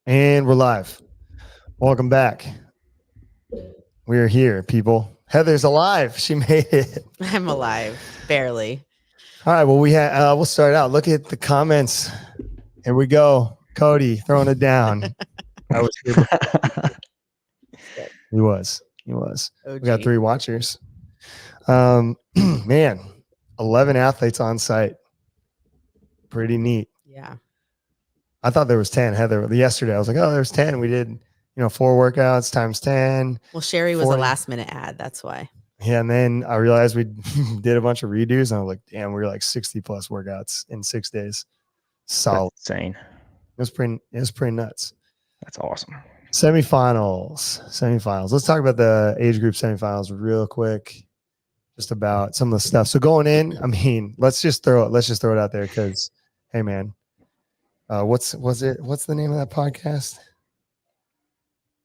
And we're live. Welcome back. We are here, people. Heather's alive. She made it. I'm alive, barely. All right. Well, we'll start out. Look at the comments. Here we go. Cody throwing it down. I was here before. He was. We got 3 watchers. Man, 11 athletes on site. Pretty neat. Yeah. I thought there was 10. Heather, yesterday I was like, oh, there's 10. We did, 4 workouts times 10. Well, Sherry was 40. a last minute ad. That's why. Yeah. And then I realized we did a bunch of redos and I was like, damn, we were like 60 plus workouts in 6 days. Solid. That's insane. It was pretty nuts. That's awesome. Semifinals. Let's talk about the age group semifinals real quick. Just about some of the stuff. So going in, I mean, let's just throw it out there because, hey man, what's the name of that podcast?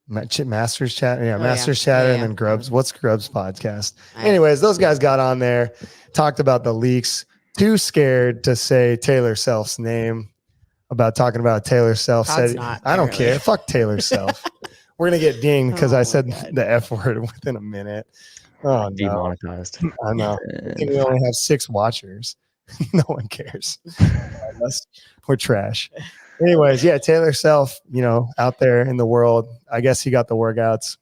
Masters Chat. Yeah, Masters Chatter, and then Grubs. What's Grubs podcast? Anyways, those guys got on there, talked about the leaks. Too scared to say Taylor Self's name about talking about Taylor Self. Said, I don't care. Fuck Taylor Self. We're gonna get dinged because I said the F word within a minute. Oh, no. Demonetized. I know. I think we only have 6 watchers. No one cares. We're trash. Anyways, yeah, Taylor Self, out there in the world. I guess he got the workouts.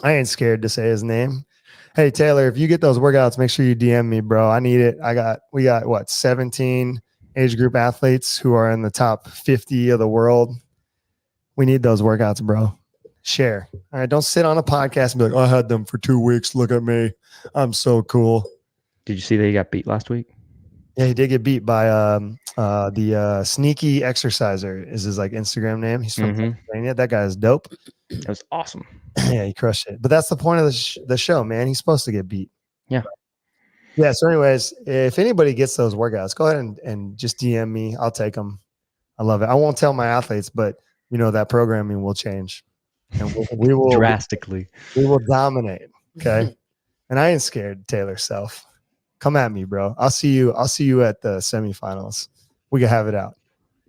I ain't scared to say his name. Hey, Taylor, if you get those workouts, make sure you DM me, bro. I need it. We got 17 age group athletes who are in the top 50 of the world. We need those workouts, bro. Share. All right. Don't sit on a podcast and be like, I had them for 2 weeks. Look at me. I'm so cool. Did you see that he got beat last week? Yeah, he did get beat by the Sneaky Exerciser is his like Instagram name. He's from Pennsylvania. That guy is dope. That was awesome. Yeah, he crushed it. But that's the point of the show, man. He's supposed to get beat. Yeah. Yeah. So, anyways, if anybody gets those workouts, go ahead and just DM me. I'll take them. I love it. I won't tell my athletes, but that programming will change, and we will drastically. We will dominate. Okay. And I ain't scared, Taylor Self. Come at me, bro. I'll see you at the semifinals. We can have it out.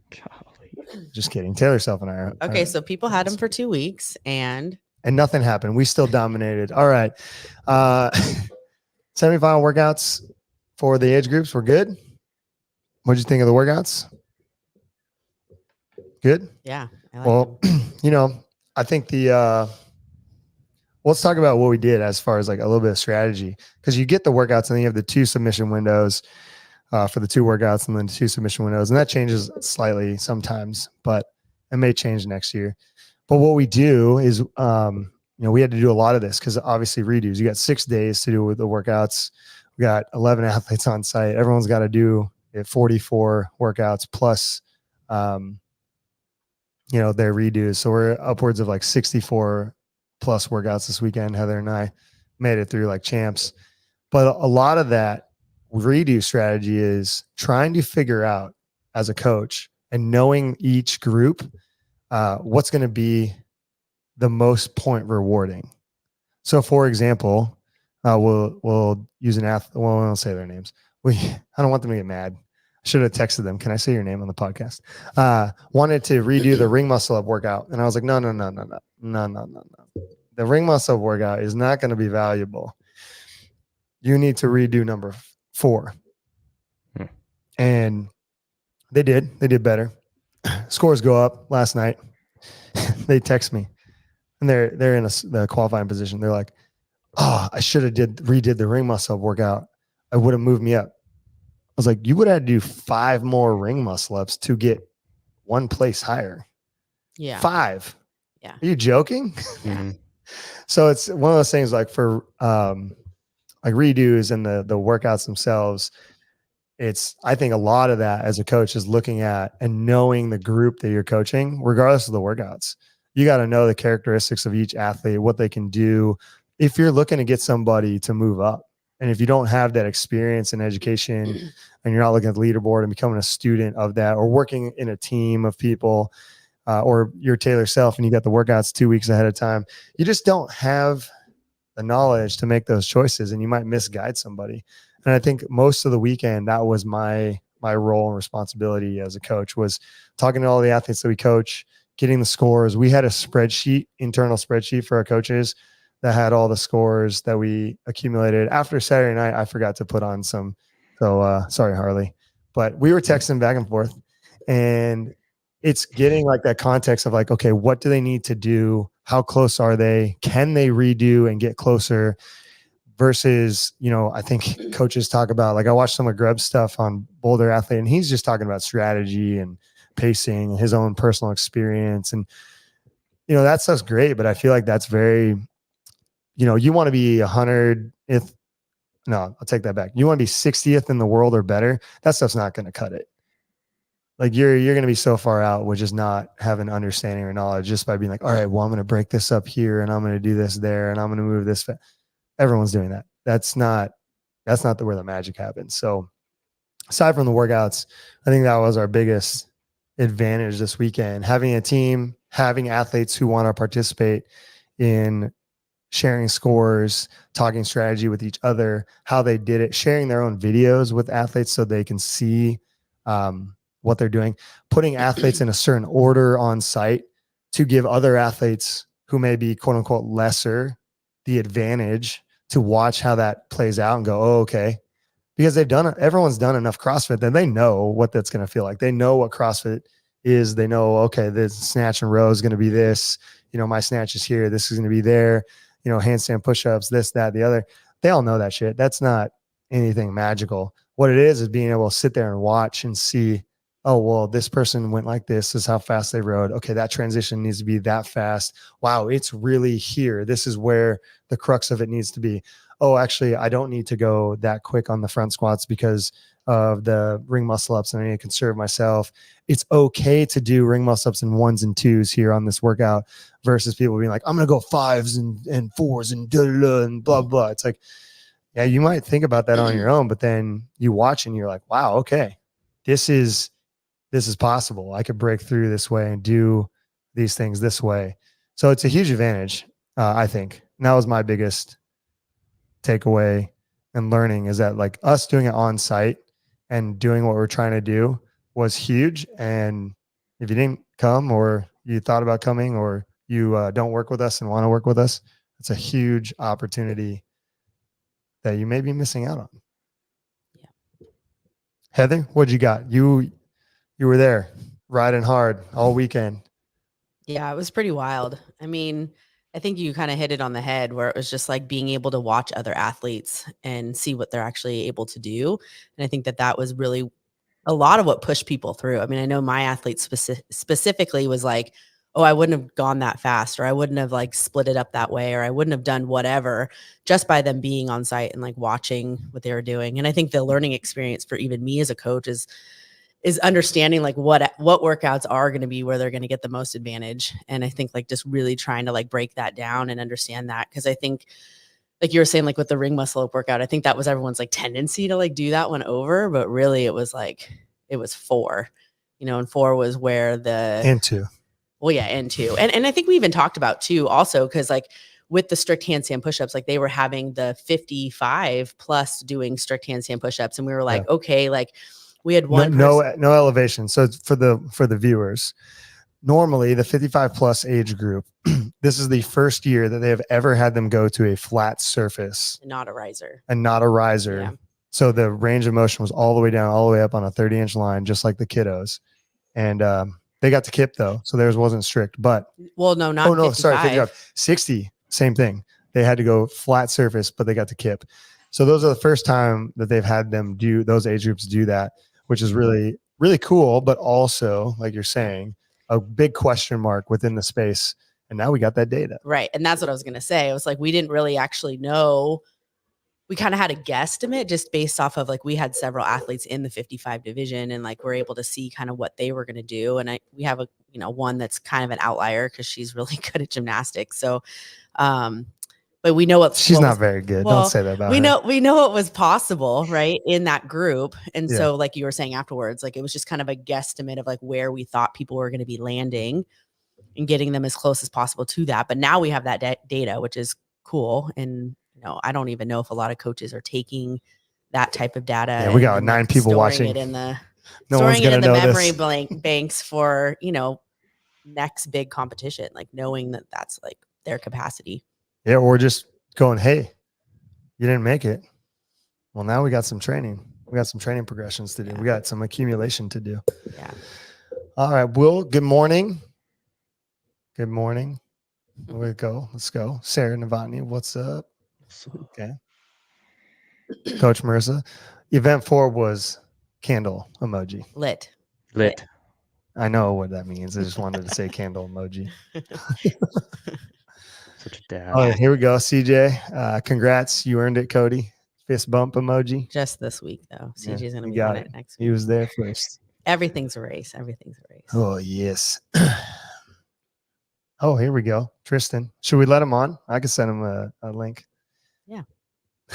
Golly. Just kidding. Taylor Self and I are. Okay, so people had him for 2 weeks and nothing happened. We still dominated. All right. Semifinal workouts for the age groups were good. What'd you think of the workouts? Good? Yeah. I think let's talk about what we did as far as like a little bit of strategy, because you get the workouts and then you have the 2 submission windows for the 2 workouts and then 2 submission windows. And that changes slightly sometimes, but it may change next year. But what we do is, we had to do a lot of this because obviously redos. You got 6 days to do with the workouts. We got 11 athletes on site. Everyone's got to do 44 workouts plus, their redos. So we're upwards of like 64 plus workouts this weekend. Heather and I made it through like champs. But a lot of that redo strategy is trying to figure out as a coach and knowing each group what's going to be the most point rewarding. So for example, we'll use an athlete. Well, I won't say their names. I don't want them to get mad. I should have texted them. Can I say your name on the podcast? Wanted to redo the ring muscle up workout. And I was like, no. The ring muscle up workout is not going to be valuable. You need to redo number 4. And they did. They did better. Scores go up last night. They text me. And they're in the qualifying position. They're like, oh, I should have redid the ring muscle up workout. I would have moved me up. I was like, you would have to do 5 more ring muscle ups to get 1 place higher. Yeah. 5. Yeah. Are you joking? Mm-hmm. So it's one of those things like for like redos and the workouts themselves. I think a lot of that as a coach is looking at and knowing the group that you're coaching, regardless of the workouts. You got to know the characteristics of each athlete, what they can do. If you're looking to get somebody to move up, and if you don't have that experience in education and you're not looking at the leaderboard and becoming a student of that or working in a team of people, or you're Taylor Self and you got the workouts 2 weeks ahead of time, you just don't have the knowledge to make those choices and you might misguide somebody. And I think most of the weekend, that was my role and responsibility as a coach, was talking to all the athletes that we coach, getting the scores. We had a spreadsheet, internal spreadsheet for our coaches that had all the scores that we accumulated. After Saturday night, I forgot to put on some. So sorry, Harley. But we were texting back and forth, and it's getting like that context of like, okay, what do they need to do? How close are they? Can they redo and get closer? Versus, I think coaches talk about, like, I watched some of Grubb's stuff on Boulder Athlete, and he's just talking about strategy and pacing, his own personal experience. And, that stuff's great, but I feel like that's very, you want to be 100th. No, I'll take that back. You want to be 60th in the world or better. That stuff's not going to cut it. Like you're going to be so far out with just not having understanding or knowledge just by being like, all right, well, I'm going to break this up here and I'm going to do this there and I'm going to move this. Everyone's doing that. That's not where the magic happens. So aside from the workouts, I think that was our biggest advantage this weekend, having a team, having athletes who want to participate in sharing scores, talking strategy with each other, how they did it, sharing their own videos with athletes so they can see what they're doing, putting athletes in a certain order on site to give other athletes who may be quote unquote lesser the advantage to watch how that plays out and go, oh, okay. Because everyone's done enough CrossFit that they know what that's going to feel like. They know what CrossFit is. They know, okay, the snatch and row is going to be this, my snatch is here. This is going to be there, handstand push-ups, this, that, the other. They all know that shit. That's not anything magical. What it is being able to sit there and watch and see, oh, well, this person went like this is how fast they rode. Okay, that transition needs to be that fast. Wow, it's really here. This is where the crux of it needs to be. Oh, actually, I don't need to go that quick on the front squats because of the ring muscle ups and I need to conserve myself. It's okay to do ring muscle ups in 1s and 2s here on this workout versus people being like, I'm going to go 5s and 4s and blah, blah. It's like, yeah, you might think about that on your own, but then you watch and you're like, wow, okay, this is possible. I could break through this way and do these things this way. So it's a huge advantage, I think. And that was my biggest takeaway and learning, is that like us doing it on site and doing what we're trying to do was huge. And if you didn't come or you thought about coming or you don't work with us and want to work with us, it's a huge opportunity that you may be missing out on. Yeah. Heather, what'd you got? You were there riding hard all weekend. Yeah, it was pretty wild. I mean, I think you kind of hit it on the head where it was just like being able to watch other athletes and see what they're actually able to do. And I think that was really a lot of what pushed people through. I mean, I know my athlete specifically was like, oh, I wouldn't have gone that fast, or I wouldn't have like split it up that way, or I wouldn't have done whatever just by them being on site and like watching what they were doing. And I think the learning experience for even me as a coach is understanding like what workouts are going to be where they're going to get the most advantage. And I think like just really trying to like break that down and understand that. Cause I think like you were saying, like with the ring muscle up workout, I think that was everyone's like tendency to like do that one over, but really it was 4, and 4 was where And 2. Well, yeah. And 2. And I think we even talked about 2 also. Cause like with the strict handstand pushups, like they were having the 55 plus doing strict handstand pushups. And we were like, okay, like we had one no elevation. So for the viewers, normally the 55 plus age group, this is the first year that they have ever had them go to a flat surface, not a riser. Yeah. So the range of motion was all the way down, all the way up on a 30-inch line, just like the kiddos. And they got to kip though, so theirs wasn't strict. But well, no, not 55. Sorry, 55, 60, same thing. They had to go flat surface, but they got to kip. So those are the first time that they've had them do those age groups do that, which is really, really cool. But also, like you're saying, a big question mark within the space. And now we got that data. Right. And that's what I was going to say. It was like, we didn't really actually know. We kind of had a guesstimate just based off of like, we had several athletes in the 55 division and like, we're able to see kind of what they were going to do. And we have one that's kind of an outlier because she's really good at gymnastics. So, but we know she's not very good. Don't say that about her. We know what was possible, right, in that group. And so like you were saying afterwards, like it was just kind of a guesstimate of like where we thought people were going to be landing and getting them as close as possible to that. But now we have that data, which is cool. And I don't even know if a lot of coaches are taking that type of data. Yeah, we got 9 people watching. It in the no one's going to know memory this. banks for next big competition, like knowing that that's like their capacity. Yeah, or just going, hey, you didn't make it. Well, now we got some training. We got some training progressions to do. Yeah. We got some accumulation to do. Yeah. All right, Will, good morning. Good morning. Here we go. Let's go. Sarah Novotny, what's up? Okay. Coach Marissa. Event 4 was candle emoji. Lit. Lit. I know what that means. I just wanted to say candle emoji. Such a dad. All right, here we go. CJ, congrats. You earned it, Cody. Fist bump emoji. Just this week, though. Yeah, CJ's going to you be got on it. it next He week. was there first. Everything's a race. Everything's a race. Oh, yes. Oh, here we go. Tristan. Should we let him on? I could send him a link. Yeah.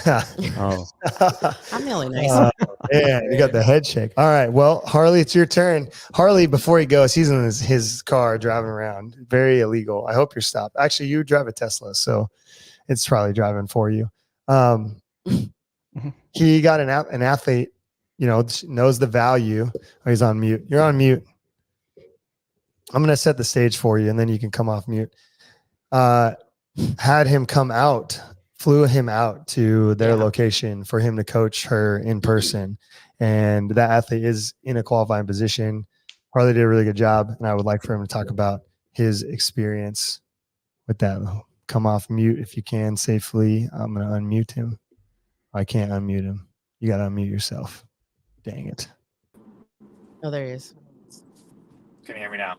Oh, I'm the only nice. Yeah, you got the head shake. All right. Well, Harley, it's your turn. Harley, before he goes, he's in his car driving around. Very illegal. I hope you're stopped. Actually, you drive a Tesla, so it's probably driving for you. He got an athlete, knows the value. Oh, he's on mute. You're on mute. I'm going to set the stage for you, and then you can come off mute. Had him come out, flew him out to their location for him to coach her in person. And that athlete is in a qualifying position. Harley did a really good job, and I would like for him to talk about his experience with that. Come off mute if you can safely. I'm going to unmute him. I can't unmute him. You got to unmute yourself. Dang it. Oh, there he is. Can you hear me now?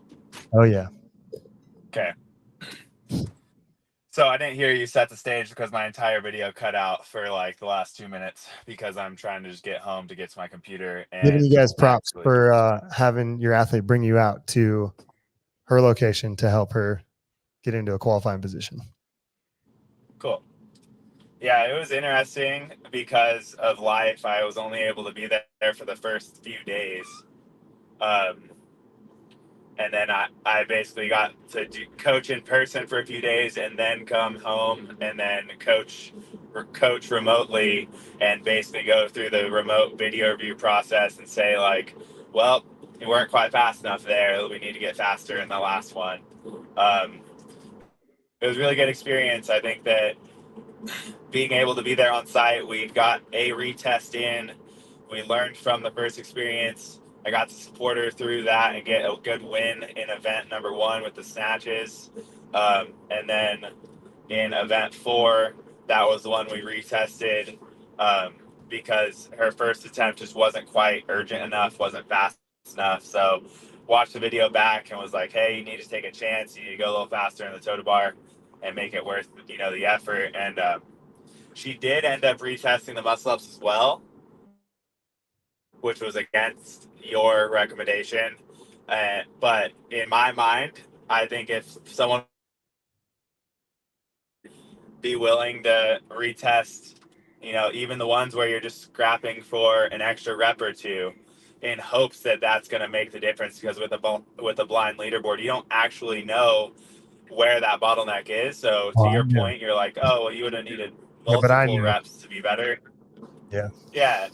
Oh, yeah. Okay. So I didn't hear you set the stage because my entire video cut out for like the last 2 minutes because I'm trying to just get home to get to my computer. And Giving you guys props actually, for having your athlete bring you out to her location to help her get into a qualifying position. cool. Yeah, it was interesting because of life. I was only able to be there for the first few days. And then I basically got to coach in person for a few days and then come home and then coach remotely and basically go through the remote video review process and say like, well, you weren't quite fast enough there. We need to get faster in the last one. It was a really good experience. I think that being able to be there on site, we got a retest in. We learned from the first experience. I got to support her through that and get a good win in event number 1 with the snatches. And then in event 4, that was the one we retested because her first attempt just wasn't quite urgent enough, wasn't fast enough. So watched the video back and was like, hey, you need to take a chance. You need to go a little faster in the toe to bar and make it worth, the effort. And she did end up retesting the muscle ups as well, which was against your recommendation. But in my mind, I think if someone be willing to retest, even the ones where you're just scrapping for an extra rep or two, in hopes that that's going to make the difference. Because with a blind leaderboard, you don't actually know where that bottleneck is. So to your point, you're like, oh, well, you would have needed multiple reps to be better. Yeah. Yeah,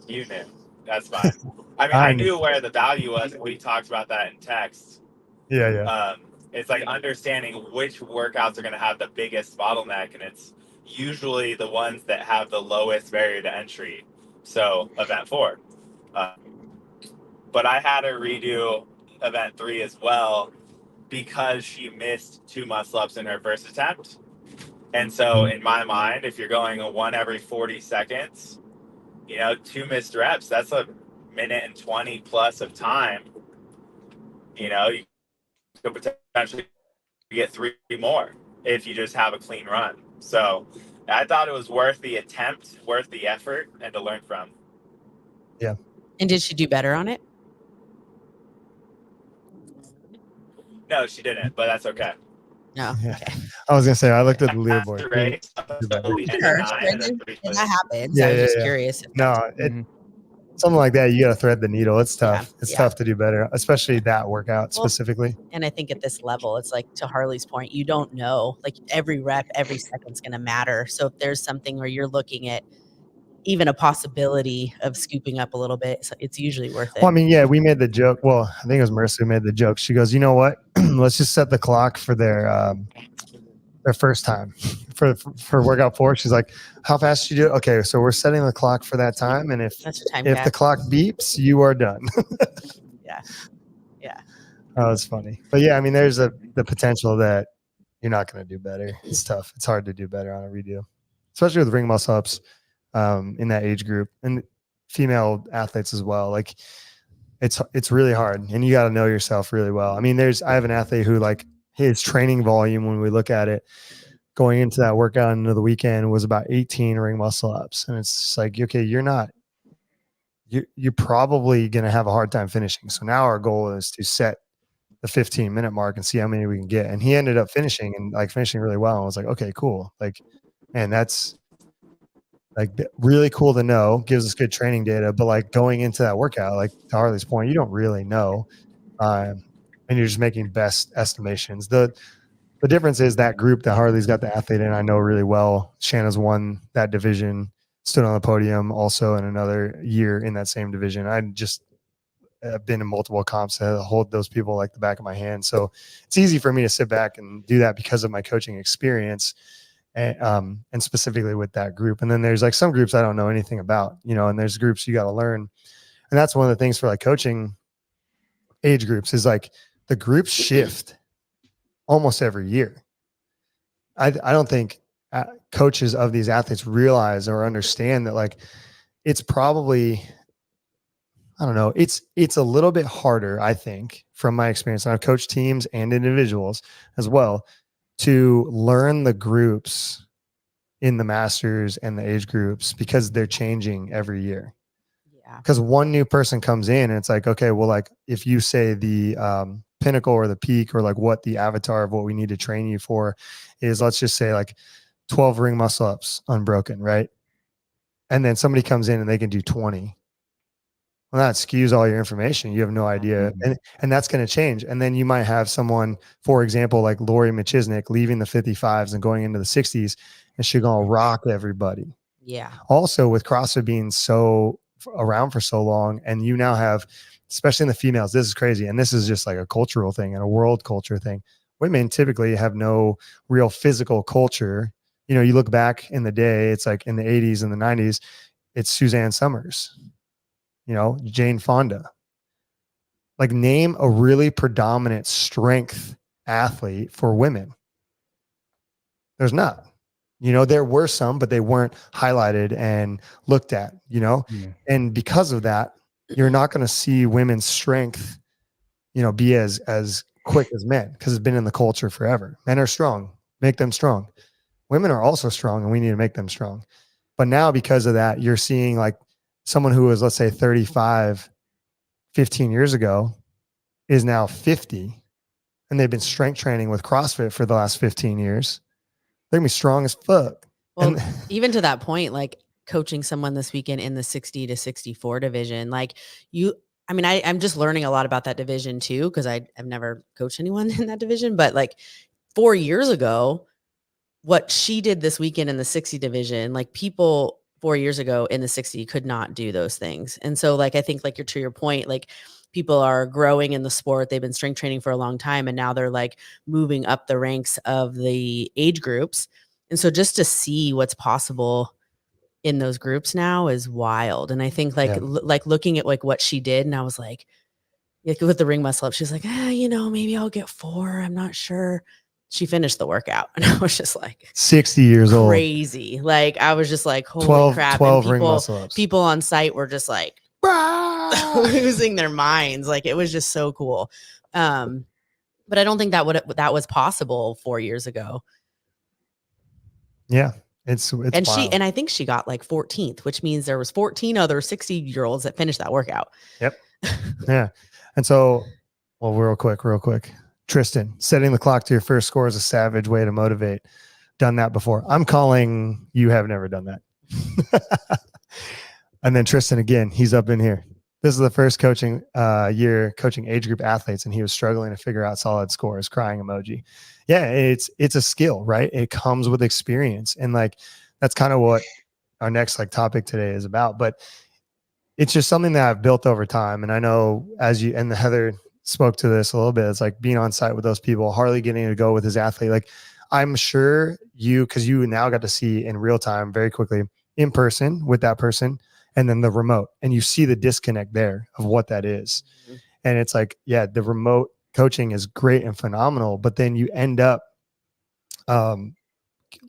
you knew. That's fine. I mean, I knew where the value was, and we talked about that in text. Yeah. It's like understanding which workouts are going to have the biggest bottleneck, and it's usually the ones that have the lowest barrier to entry. So event 4. But I had her redo event 3 as well because she missed 2 muscle ups in her first attempt. And so in my mind, if you're going a 1 every 40 seconds, 2 missed reps, that's a minute and 20 plus of time. You could potentially get 3 more if you just have a clean run. So I thought it was worth the attempt, worth the effort, and to learn from. Yeah. And did she do better on it? No, she didn't, but that's okay. No. Yeah. Okay. I was gonna say I looked at the After leaderboard. the race, so we ended 9 and then 3 That happens. Yeah, I was yeah, just yeah. curious. If No, something like that, you got to thread the needle. It's tough. Yeah, It's yeah. tough to do better, especially that workout Well, specifically. and I think at this level, it's like to Harley's point, you don't know, like every rep, every second's going to matter. So if there's something where you're looking at even a possibility of scooping up a little bit, so it's usually worth it. Well, I mean, yeah, we made the joke. Well, I think it was Marissa who made the joke. She goes, you know what? Let's just set the clock for their first time for workout 4. She's like, how fast did you do it? Okay, so we're setting the clock for that time, and if That's your time the cap. clock beeps, you are done. Yeah. Oh, that's funny. But yeah, I mean, there's the potential that you're not going to do better. It's tough. It's hard to do better on a redo, especially with ring muscle ups in that age group and female athletes as well. Like it's really hard, and you got to know yourself really well. I mean, I have an athlete who, like, his training volume, when we look at it going into that workout into the weekend, was about 18 ring muscle ups, and it's just like, okay, you're probably going to have a hard time finishing. So now our goal is to set the 15-minute mark and see how many we can get. And he ended up finishing really well. I was like, okay, cool. Like, man, that's like really cool to know. Gives us good training data. But like going into that workout, like to Harley's point, you don't really know, and you're just making best estimations. The difference is that group that Harley's got the athlete in, I know really well. Shanna's won that division, stood on the podium also in another year in that same division. I've been in multiple comps that hold those people like the back of my hand. So it's easy for me to sit back and do that because of my coaching experience, and specifically with that group. And then there's like some groups I don't know anything about, and there's groups you got to learn. And that's one of the things for like coaching age groups is like the groups shift almost every year. I don't think coaches of these athletes realize or understand that, like, it's probably, I don't know. It's a little bit harder, I think, from my experience. And I've coached teams and individuals as well to learn the groups in the masters and the age groups because they're changing every year. Yeah. Because one new person comes in and it's like, okay, well, like if you say the pinnacle or the peak or like what the avatar of what we need to train you for is, let's just say like 12 ring muscle ups unbroken, right? And then somebody comes in and they can do 20. Well, that skews all your information. You have no idea. And that's going to change. And then you might have someone, for example, like Lori Machiznik leaving the 55s and going into the 60s, and she's going to rock everybody. Yeah. Also, with CrossFit being so around for so long, and you now have, especially in the females, this is crazy. And this is just like a cultural thing and a world culture thing. Women typically have no real physical culture. You look back in the day, it's like in the 80s and the 90s, it's Suzanne Summers, Jane Fonda. Like, name a really predominant strength athlete for women. There's not. There were some, but they weren't highlighted and looked at, and because of that, you're not going to see women's strength, be as quick as men, because it's been in the culture forever. Men are strong, make them strong. Women are also strong, and we need to make them strong. But now, because of that, you're seeing like someone who was, let's say, 35, 15 years ago is now 50, and they've been strength training with CrossFit for the last 15 years. They're gonna be strong as fuck. Well, even to that point, like coaching someone this weekend in the 60 to 64 division, like I'm just learning a lot about that division too, because I've never coached anyone in that division. But like 4 years ago, what she did this weekend in the 60 division, like people 4 years ago in the 60 could not do those things. And so like, I think like to your point, like people are growing in the sport. They've been strength training for a long time, and now they're like moving up the ranks of the age groups. And so just to see what's possible in those groups now is wild. And I think like, like looking at like what she did, and I was like with the ring muscle up, she's like, maybe I'll get 4. I'm not sure. She finished the workout, and I was just like 60 years old. Crazy. Like, I was just like, holy crap. 12 and ring muscle ups. People on site were just like losing their minds. Like, it was just so cool. But I don't think that was possible 4 years ago. Yeah. It's and wild. I think she got like 14th, which means there was 14 other 60-year-olds that finished that workout. Yep. Yeah. And so, well, real quick, Tristan, setting the clock to your first score is a savage way to motivate. Done that before. I'm calling you have never done that. And then Tristan, again, he's up in here. This is the first coaching year coaching age group athletes, and he was struggling to figure out solid scores, crying emoji. Yeah, it's a skill, right? It comes with experience. And like, that's kind of what our next like topic today is about, but it's just something that I've built over time. And I know as you and Heather spoke to this a little bit, it's like being on site with those people, Harley getting to go with his athlete. Like I'm sure because you now got to see in real time very quickly in person with that person and then the remote, and you see the disconnect there of what that is. Mhm. And it's like, yeah, the remote coaching is great and phenomenal, but then you end up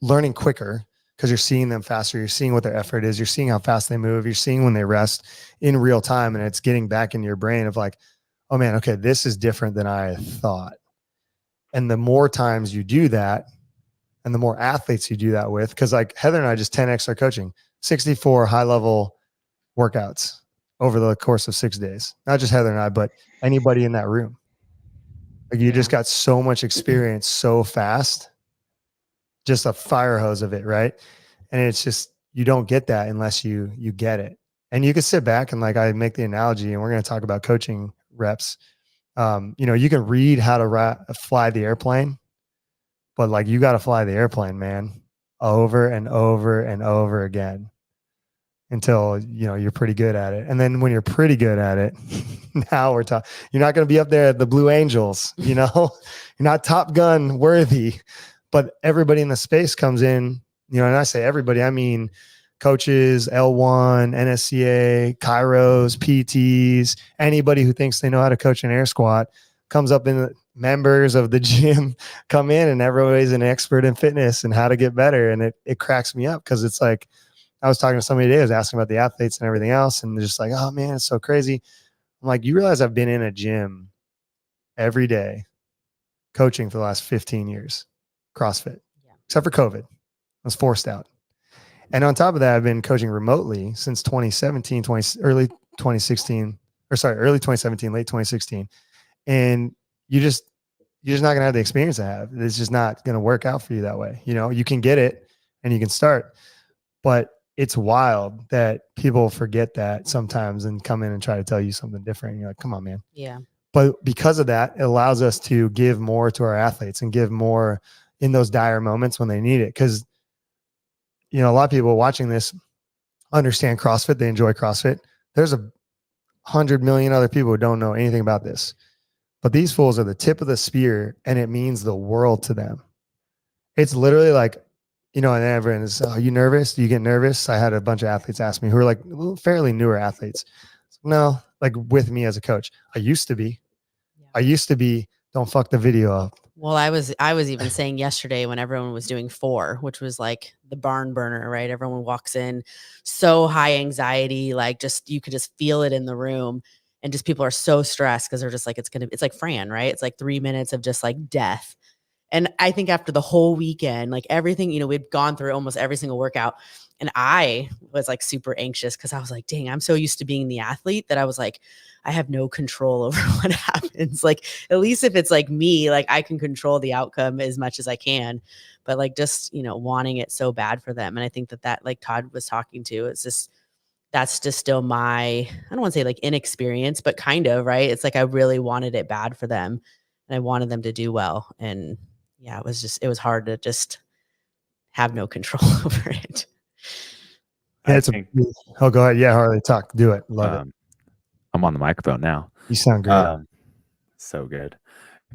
learning quicker because you're seeing them faster. You're seeing what their effort is. You're seeing how fast they move. You're seeing when they rest in real time. And it's getting back in your brain of like, oh man, okay, this is different than I thought. And the more times you do that and the more athletes you do that with, because like Heather and I just 10x our coaching, 64 high level workouts over the course of 6 days. Not just Heather and I, but anybody in that room. Like you just got so much experience so fast, just a fire hose of it, right? And it's just you don't get that unless you get it. And you can sit back and like I make the analogy, and we're going to talk about coaching reps. You can read how to fly the airplane, but like you got to fly the airplane, man, over and over and over again until you're pretty good at it. And then when you're pretty good at it, now we're talking. You're not going to be up there at the Blue Angels, you're not Top Gun worthy, but everybody in the space comes in. And I say everybody, I mean coaches, L1, NSCA, Kairos, PTs, anybody who thinks they know how to coach an air squat comes up in the members of the gym come in, and everybody's an expert in fitness and how to get better. And it cracks me up because it's like, I was talking to somebody today, I was asking about the athletes and everything else. And they're just like, oh man, it's so crazy. I'm like, you realize I've been in a gym every day coaching for the last 15 years, CrossFit, except for COVID. I was forced out. And on top of that, I've been coaching remotely since 2017, early 2016, early 2017, late 2016. And you're just not going to have the experience I have. It's just not going to work out for you that way. You can get it and you can start, but it's wild that people forget that sometimes and come in and try to tell you something different. And you're like, come on, man. Yeah. But because of that, it allows us to give more to our athletes and give more in those dire moments when they need it. Because, a lot of people watching this understand CrossFit. They enjoy CrossFit. There's 100 million other people who don't know anything about this. But these fools are the tip of the spear, and it means the world to them. It's literally like, and everyone is, are you nervous? Do you get nervous? I had a bunch of athletes ask me who are like fairly newer athletes. No, like with me as a coach. I used to be. Don't fuck the video up. Well, I was even saying yesterday when everyone was doing 4, which was like the barn burner, right? Everyone walks in so high anxiety, like just you could just feel it in the room, and just people are so stressed because they're just like it's like Fran, right? It's like 3 minutes of just like death. And I think after the whole weekend, like everything, we'd gone through almost every single workout. And I was like super anxious because I was like, dang, I'm so used to being the athlete that I was like, I have no control over what happens. Like, at least if it's like me, like I can control the outcome as much as I can. But like just, wanting it so bad for them. And I think that like Todd was talking to, it's just, that's just still my, I don't want to say like inexperience, but kind of, right? It's like I really wanted it bad for them and I wanted them to do well. And yeah, it was hard to just have no control over it. Yeah, go ahead. Yeah, Harley, talk. Do it. Love it. I'm on the microphone now. You sound great. So good.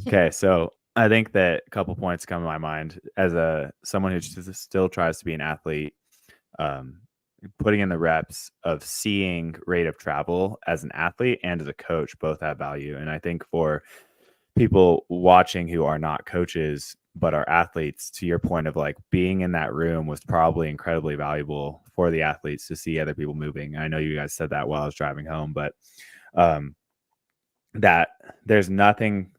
Okay, so I think that a couple points come to my mind as someone who still tries to be an athlete. Putting in the reps of seeing rate of travel as an athlete and as a coach both have value. And I think for people watching who are not coaches but are athletes, to your point of like being in that room was probably incredibly valuable for the athletes to see other people moving. I know you guys said that while I was driving home, but that there's nothing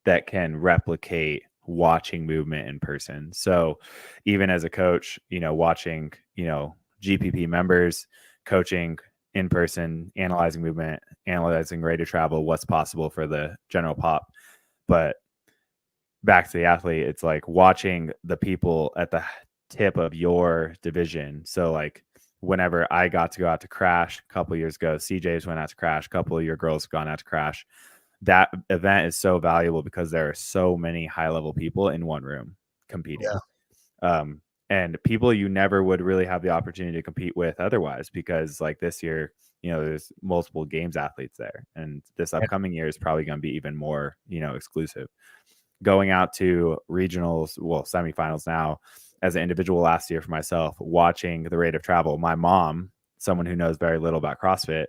that can replicate watching movement in person. So even as a coach, watching, GPP members coaching in person, analyzing movement, analyzing rate of travel, what's possible for the general pop. But back to the athlete, it's like watching the people at the tip of your division. So like whenever I got to go out to Crash a couple of years ago, CJ's went out to Crash, a couple of your girls have gone out to Crash. That event is so valuable because there are so many high level people in one room competing. Yeah. and people you never would really have the opportunity to compete with otherwise, because like this year, there's multiple games athletes there, and this upcoming year is probably going to be even more, exclusive. Going out to regionals, well, semifinals now, as an individual last year for myself, watching the rate of travel. My mom, someone who knows very little about CrossFit,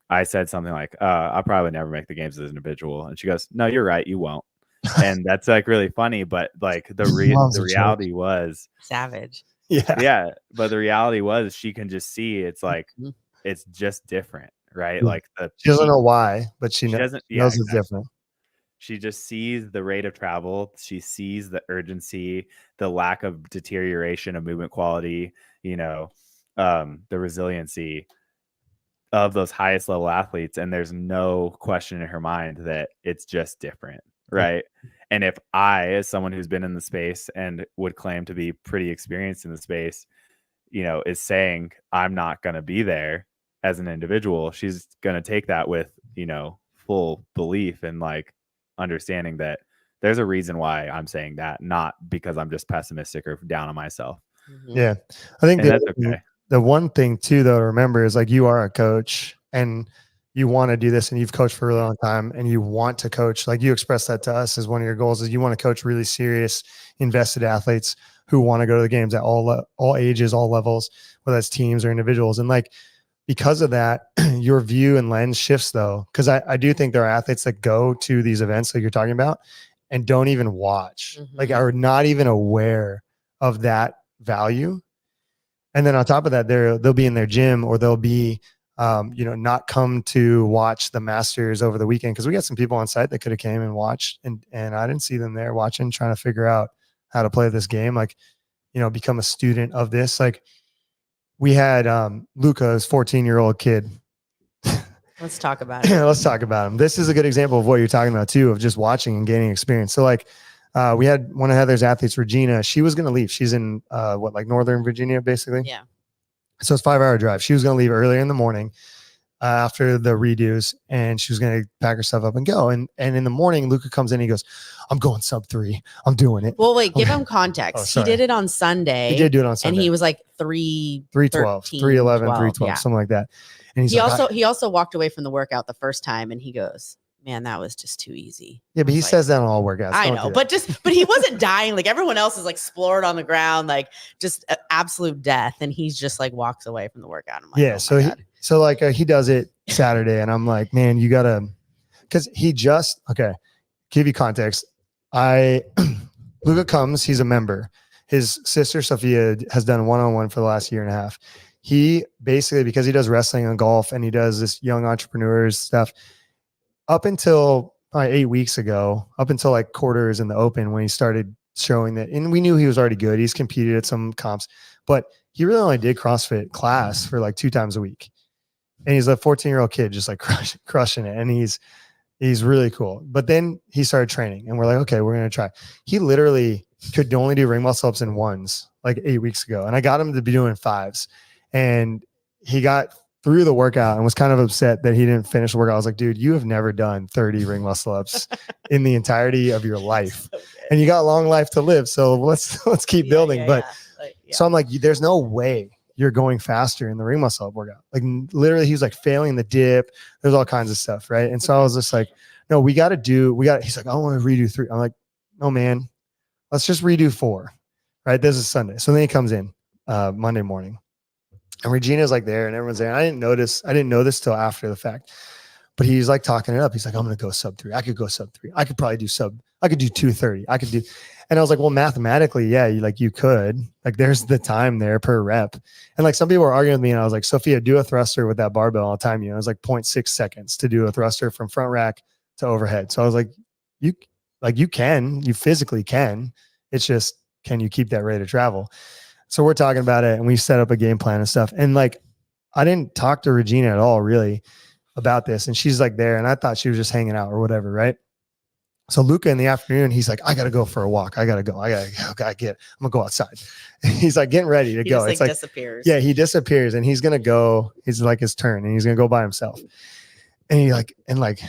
I said something like, I'll probably never make the games as an individual. And she goes, no, you're right, you won't. And that's like really funny. But like the reality was savage. Yeah. But the reality was she can just see it's like, Mhm. it's just different, right? Yeah. Like She doesn't know why, but she doesn't, knows exactly. it's different. She just sees the rate of travel. She sees the urgency, the lack of deterioration of movement quality, the resiliency of those highest level athletes. And there's no question in her mind that it's just different. Right. Yeah. And if I, as someone who's been in the space and would claim to be pretty experienced in the space, is saying I'm not going to be there as an individual, she's going to take that with, full belief and like understanding that there's a reason why I'm saying that, not because I'm just pessimistic or down on myself. Mm-hmm. Yeah. I think that's okay. The one thing too, though, to remember is like you are a coach and you want to do this and you've coached for a really long time and you want to coach. Like you expressed that to us as one of your goals is you want to coach really serious, invested athletes who want to go to the games at all ages, all levels, whether that's teams or individuals. And like, because of that, your view and lens shifts though. Cause I do think there are athletes that go to these events that you're talking about and don't even watch, like are not even aware of that value. And then on top of that, they'll be in their gym or they'll be, not come to watch the Masters over the weekend. Cause we got some people on site that could have came and watched and I didn't see them there watching, trying to figure out how to play this game. Like, become a student of this. Like we had Luca's 14-year-old kid. Let's talk about it. Let's talk about him. This is a good example of what you're talking about too, of just watching and gaining experience. So like, we had one of Heather's athletes, Regina. She was going to leave. She's in Northern Virginia, basically. Yeah. So it's a 5-hour drive. She was going to leave earlier in the morning after the redos, and she was going to pack her stuff up and go. And in the morning, Luca comes in. He goes, "I'm going sub-3. I'm doing it." Well, wait, give him context. He did it on Sunday. He did do it on Sunday, and he was like 3:12, 3:11, 3:12, something like that. And he also walked away from the workout the first time, and he goes, "Man, that was just too easy." Yeah, but he says that on all workouts. I know, but he wasn't dying. Like everyone else is like splored on the ground, like just absolute death. And he's just like walks away from the workout. I'm like, yeah. Oh he does it Saturday and I'm like, man, you gotta, cause give you context. Luca comes, he's a member. His sister, Sophia, has done one-on-one for the last year and a half. He basically, because he does wrestling and golf and he does this young entrepreneurs stuff, up until 8 weeks ago, up until like quarters in the open when he started showing that, and we knew he was already good. He's competed at some comps, but he really only did CrossFit class for like 2 times a week. And he's a 14-year-old kid, just like crushing it. And he's really cool. But then he started training and we're like, okay, we're going to try. He literally could only do ring muscle ups in 1s like 8 weeks ago. And I got him to be doing 5s, and he got through the workout and was kind of upset that he didn't finish the workout. I was like, dude, you have never done 30 ring muscle ups in the entirety of your life. And you got a long life to live. So let's keep building. So I'm like, there's no way you're going faster in the ring muscle up workout. Like literally he was like failing the dip. There's all kinds of stuff. Right. And so I was just like, no, he's like, I want to redo 3. I'm like, no, man, let's just redo 4. Right. This is Sunday. So then he comes in Monday morning. And Regina's like there and everyone's there. And I didn't know this till after the fact, but he's like talking it up. He's like, I'm going to go sub-3. I could go sub-3. I could probably do I could do 230. And I was like, well, mathematically, yeah, you could, like, there's the time there per rep. And like some people were arguing with me and I was like, Sophia, do a thruster with that barbell. I'll time you. It was like 0.6 seconds to do a thruster from front rack to overhead. So I was like, you physically can. It's just, can you keep that rate of travel? So we're talking about it and we set up a game plan and stuff. And like, I didn't talk to Regina at all really about this. And she's like there and I thought she was just hanging out or whatever. Right. So Luca in the afternoon, he's like, I got to go for a walk. I got to go. I'm going to go outside. He's like getting ready to go. It's like disappears. Yeah. He disappears and he's going to go. It's like his turn and he's going to go by himself. And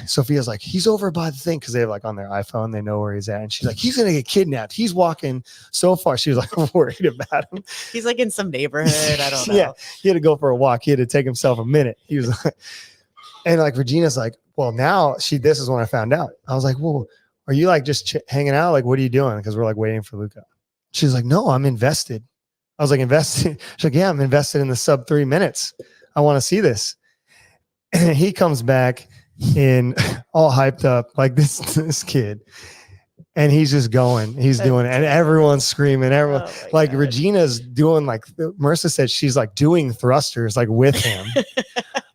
Sophia's like, he's over by the thing. Cause they have like on their iPhone, they know where he's at. And she's like, he's going to get kidnapped. He's walking so far. She was like worried about him. He's like in some neighborhood. I don't know. Yeah. He had to go for a walk. He had to take himself a minute. He was like, and like Regina's like, well, now this is when I found out. I was like, well, are you like just hanging out? Like, what are you doing? Cause we're like waiting for Luca. She's like, no, I'm invested. I was like, invested. She's like, yeah, I'm invested in the sub 3 minutes. I want to see this. And he comes back in all hyped up like this kid. And he's just going, he's doing it. And everyone's screaming. Everyone God. Regina's doing Marissa said she's like doing thrusters like with him.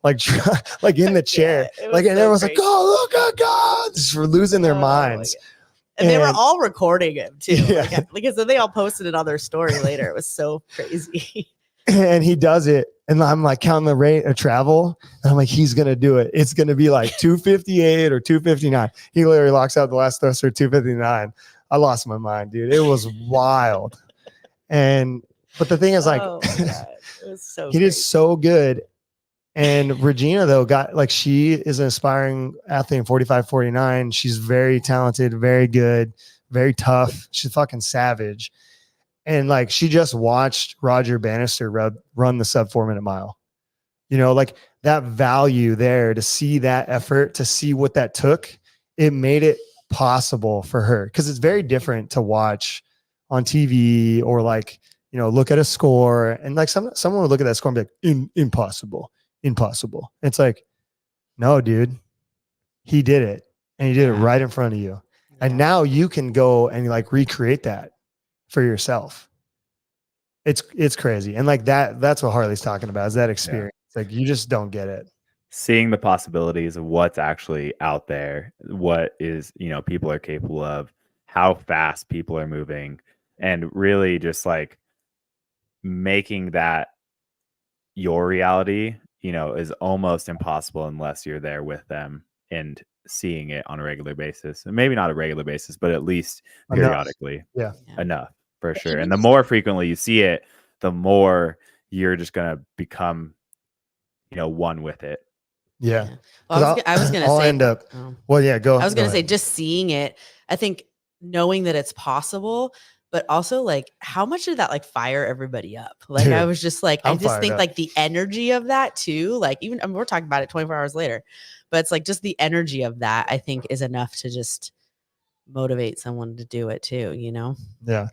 like in the chair. And so everyone's crazy. Like, oh, look at God. Just for losing their minds. And they were all recording him too. Yeah. Because they all posted it on their story later. It was so crazy. And he does it. And I'm like counting the rate of travel. And I'm like, he's going to do it. It's going to be like 258 or 259. He literally locks out the last thruster 259. I lost my mind, dude. It was wild. But the thing is like, oh my God. It was so he did so good. And Regina though she is an aspiring athlete in 45-49. She's very talented, very good, very tough. She's fucking savage. And like she just watched Roger Bannister run the sub 4 minute mile, like that value there to see that effort, to see what that took. It made it possible for her because it's very different to watch on TV or look at a score and like someone would look at that score and be like, impossible. It's like, no, dude, he did it and he did it right in front of you. Yeah. And now you can go and recreate that for yourself. It's crazy. And that's what Harley's talking about is that experience. Yeah. Like you just don't get it. Seeing the possibilities of what's actually out there, what is, people are capable of, how fast people are moving, and really just like making that your reality, is almost impossible unless you're there with them and seeing it on a regular basis. And maybe not a regular basis, but at least periodically. Enough. For sure. And the more frequently you see it, the more you're just going to become, one with it. Yeah. Well, I was going to say, end up, well, yeah, go. I was going to say, just seeing it, I think knowing that it's possible, but also like, how much did that fire everybody up? Like, dude, I was just like, I just think the energy of that too, even we're talking about it 24 hours later, but it's just the energy of that, I think is enough to just motivate someone to do it too, Yeah.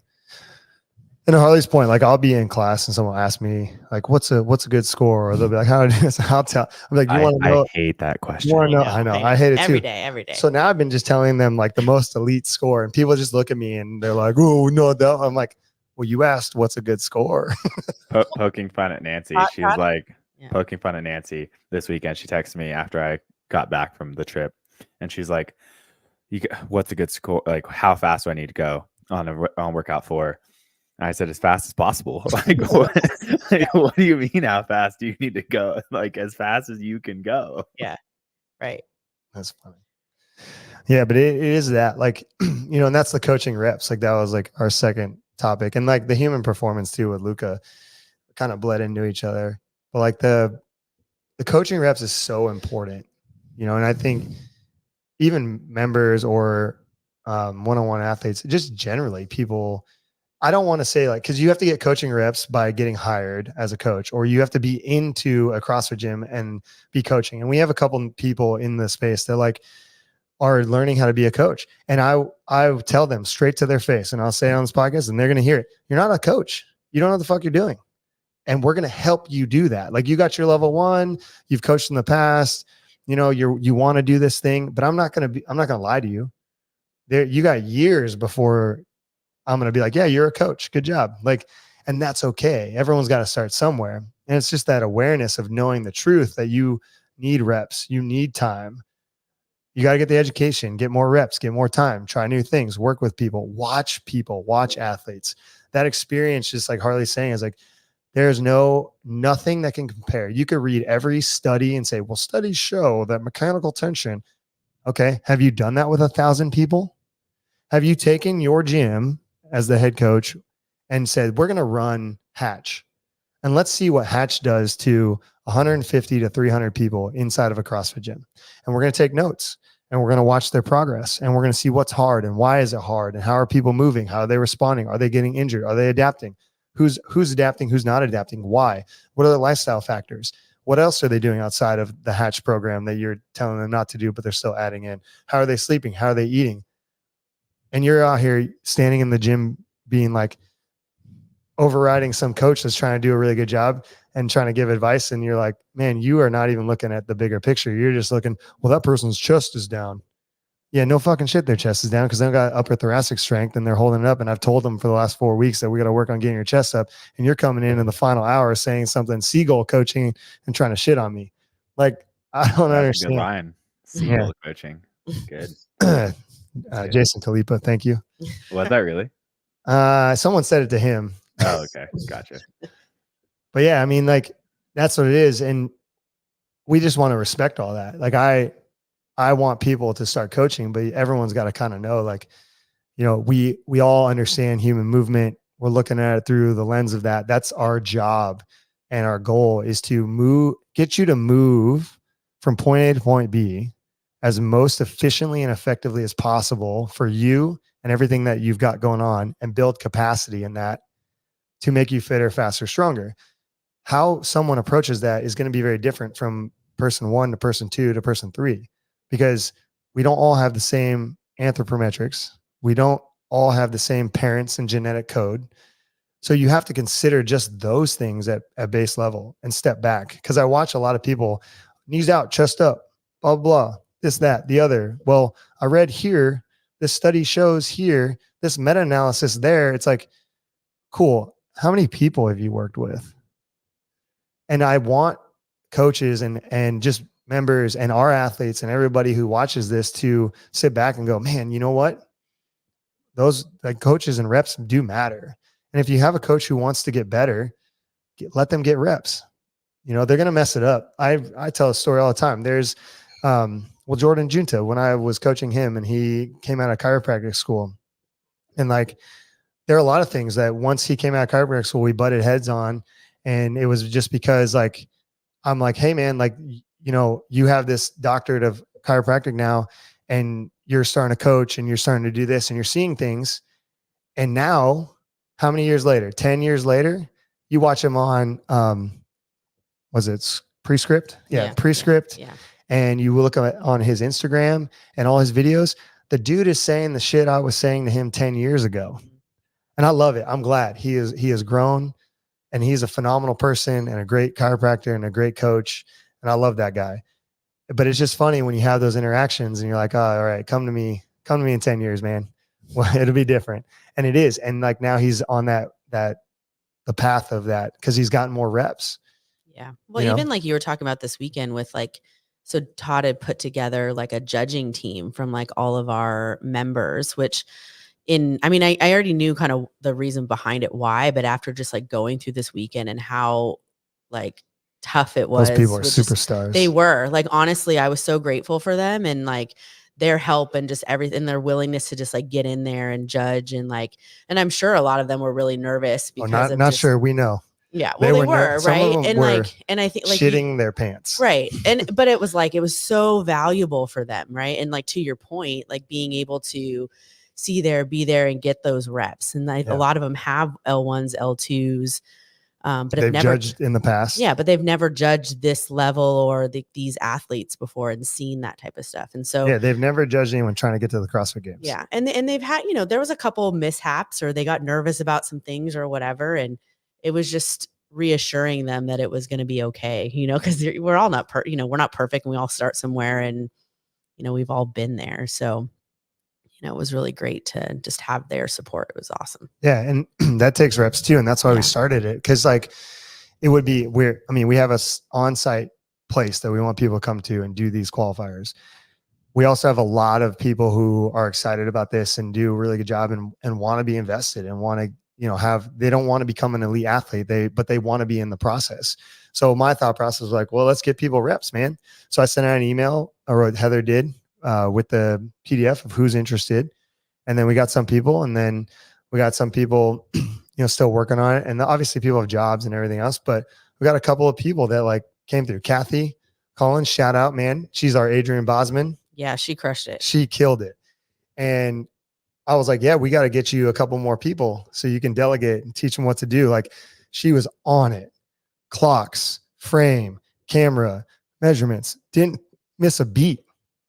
And to Harley's point, I'll be in class and someone will ask me what's a good score, or they'll be like, how do this? I'll tell. I'm like, you want to know? I hate that question. You want to know? I know. I hate it every too. Every day. So now I've been just telling them the most elite score, and people just look at me and they're like, oh no, that. I'm like, well, you asked what's a good score. Poking fun at Nancy. She was poking fun at Nancy this weekend. She texted me after I got back from the trip, and she's like, what's a good score? Like, how fast do I need to go on workout 4? And I said, as fast as possible. What do you mean? How fast do you need to go? As fast as you can go. Yeah. Right. That's funny. Yeah. But it is that and that's the coaching reps. That was our second topic, and the human performance too with Luca kind of bled into each other. But the coaching reps is so important, and I think even members or one-on-one athletes, just generally people, I don't want to say because you have to get coaching reps by getting hired as a coach, or you have to be into a CrossFit gym and be coaching. And we have a couple people in the space that are learning how to be a coach. And I tell them straight to their face, and I'll say it on this podcast and they're going to hear it. You're not a coach. You don't know what the fuck you're doing. And we're going to help you do that. You got your level 1, you've coached in the past, you want to do this thing, but I'm not going to lie to you. You got years before I'm going to be like, yeah, you're a coach. Good job. And that's okay. Everyone's got to start somewhere. And it's just that awareness of knowing the truth that you need reps, you need time. You got to get the education, get more reps, get more time, try new things, work with people, watch athletes. That experience, just like Harley's saying, is there's nothing that can compare. You could read every study and say, well, studies show that mechanical tension. Okay. Have you done that with 1,000 people? Have you taken your gym as the head coach and said, we're going to run Hatch and let's see what Hatch does to 150 to 300 people inside of a CrossFit gym. And we're going to take notes and we're going to watch their progress and we're going to see what's hard and why is it hard and how are people moving? How are they responding? Are they getting injured? Are they adapting? Who's adapting? Who's not adapting? Why? What are the lifestyle factors? What else are they doing outside of the Hatch program that you're telling them not to do, but they're still adding in? How are they sleeping? How are they eating? And you're out here standing in the gym being like overriding some coach that's trying to do a really good job and trying to give advice. And you're like, man, you are not even looking at the bigger picture. You're just looking, well, that person's chest is down. Yeah, no fucking shit. Their chest is down because they've got upper thoracic strength and they're holding it up. And I've told them for the last 4 weeks that we got to work on getting your chest up. And you're coming in the final hour saying something seagull coaching and trying to shit on me. Like, I don't That's understand. a good line. Seagull coaching. Good. Good. Good. Jason Talipa, thank you. Was that really? Someone said it to him. Oh, okay. Gotcha. But yeah, I mean, like, that's what it is. And we just want to respect all that. Like, I want people to start coaching, but everyone's got to kind of know, like, you know, we all understand human movement. We're looking at it through the lens of that. That's our job. And our goal is to get you to move from point A to point B as most efficiently and effectively as possible for you and everything that you've got going on, and build capacity in that to make you fitter, faster, stronger. How someone approaches that is going to be very different from person 1 to person 2 to person 3, because we don't all have the same anthropometrics. We don't all have the same parents and genetic code. So you have to consider just those things at base level and step back. Because I watch a lot of people, knees out, chest up, blah, blah, blah, this, that, the other. Well, I read here, this study shows here, this meta-analysis there. It's like, cool. How many people have you worked with? And I want coaches and just members and our athletes and everybody who watches this to sit back and go, man, you know what? Those like coaches and reps do matter. And if you have a coach who wants to get better, let them get reps. You know, they're going to mess it up. I tell a story all the time. There's, Jordan Junta, when I was coaching him and he came out of chiropractic school, and like, there are a lot of things that once he came out of chiropractic school, we butted heads on. And it was just because, like, I'm like, hey man, like, you know, you have this doctorate of chiropractic now and you're starting to coach and you're starting to do this and you're seeing things. And now how many years later, 10 years later, you watch him on, was it Prescript? Yeah. Prescript. Yeah. And you look on his Instagram and all his videos, the dude is saying the shit I was saying to him 10 years ago. And I love it. I'm glad he has grown. And he's a phenomenal person and a great chiropractor and a great coach. And I love that guy. But it's just funny when you have those interactions and you're like, oh, all right, come to me in 10 years, man. Well, it'll be different. And it is. And like now he's on the path of that because he's gotten more reps. Yeah. Well, even like you were talking about this weekend with like, so Todd had put together like a judging team from like all of our members, which I already knew kind of the reason behind it, why, but after just like going through this weekend and how like tough it was. Those people are superstars. They were like, honestly, I was so grateful for them and like their help and just everything, their willingness to just like get in there and judge. And like, and I'm sure a lot of them were really nervous because not sure. We know. Yeah. Well, they were right. And like, and I think like shitting their pants. Right. But it was like, it was so valuable for them. Right. And like, to your point, like being able to be there and get those reps. And a lot of them have L1s, L2s, but they've never judged in the past. Yeah. But they've never judged this level or these athletes before and seen that type of stuff. And so, they've never judged anyone trying to get to the CrossFit Games. Yeah. And they've had, there was a couple mishaps or they got nervous about some things or whatever. And it was just reassuring them that it was going to be okay, because we're all not, we're not perfect and we all start somewhere and, we've all been there. So, it was really great to just have their support. It was awesome. Yeah. And that takes reps too. And that's why we started it. Cause like it would be we have a on-site place that we want people to come to and do these qualifiers. We also have a lot of people who are excited about this and do a really good job and want to be invested and want to, they don't want to become an elite athlete, but they want to be in the process. So my thought process was like, well, let's get people reps, man. So I sent out an email, or Heather did, with the PDF of who's interested. And then we got some people, and then we got some people, still working on it. And obviously people have jobs and everything else, but we got a couple of people that like came through. Kathy Collins, shout out, man. She's our Adrian Bosman. Yeah, she crushed it. She killed it. And I was like, yeah, we got to get you a couple more people so you can delegate and teach them what to do. Like, she was on it. Clocks, frame, camera, measurements, didn't miss a beat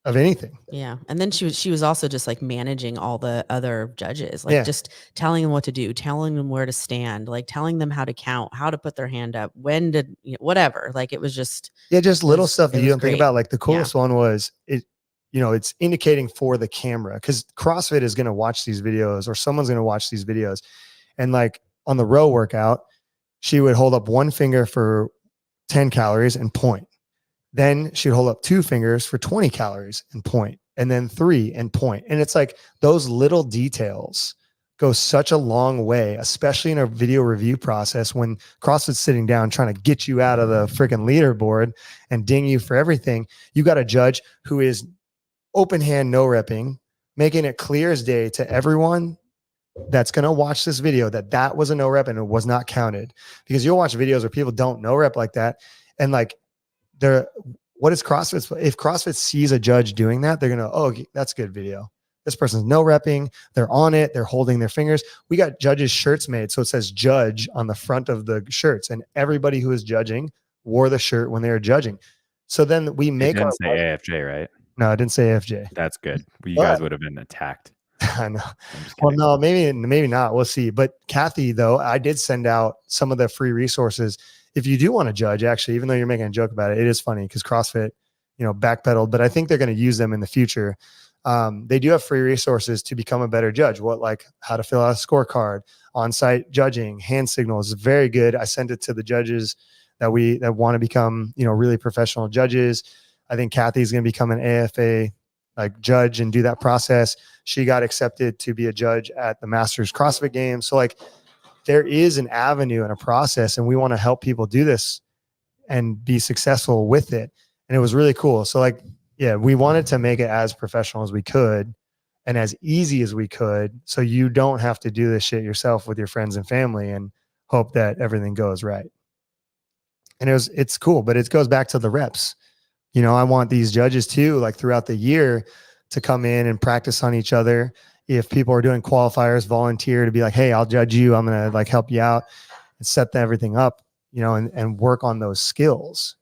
of anything. Yeah. And then she was also just like managing all the other judges, like just telling them what to do, telling them where to stand, like telling them how to count, how to put their hand up, when to, whatever. Like it was just just little stuff that you don't think about. Like the coolest one was it's indicating for the camera, because CrossFit is going to watch these videos, or someone's going to watch these videos. And like on the row workout, she would hold up one finger for 10 calories and point. Then she'd hold up 2 fingers for 20 calories and point, and then 3 and point. And it's like those little details go such a long way, especially in a video review process when CrossFit's sitting down trying to get you out of the freaking leaderboard and ding you for everything. You got a judge who is open hand, no repping, making it clear as day to everyone that's going to watch this video that was a no rep and it was not counted. Because you'll watch videos where people don't no rep like that. And like, what is CrossFit? If CrossFit sees a judge doing that, they're going to, oh, that's a good video. This person's no repping. They're on it. They're holding their fingers. We got judges' shirts made, so it says judge on the front of the shirts. And everybody who is judging wore the shirt when they were judging. So then we make our say AFJ, right? No, I didn't say AFJ. That's good. You guys would have been attacked. I know. Well, no, maybe not. We'll see. But Kathy, though, I did send out some of the free resources. If you do want to judge, actually, even though you're making a joke about it, it is funny because CrossFit, backpedaled, but I think they're going to use them in the future. They do have free resources to become a better judge. Like how to fill out a scorecard, on-site judging, hand signals is very good. I sent it to the judges that want to become, really professional judges. I think Kathy's going to become an AFA like judge and do that process. She got accepted to be a judge at the Masters CrossFit Games. So like there is an avenue and a process, and we want to help people do this and be successful with it. And it was really cool. So like, yeah, we wanted to make it as professional as we could and as easy as we could. So you don't have to do this shit yourself with your friends and family and hope that everything goes right. And it's cool, but it goes back to the reps. I want these judges too, like throughout the year, to come in and practice on each other. If people are doing qualifiers, volunteer to be like, hey, I'll judge you. I'm going to like help you out and set everything up, and work on those skills.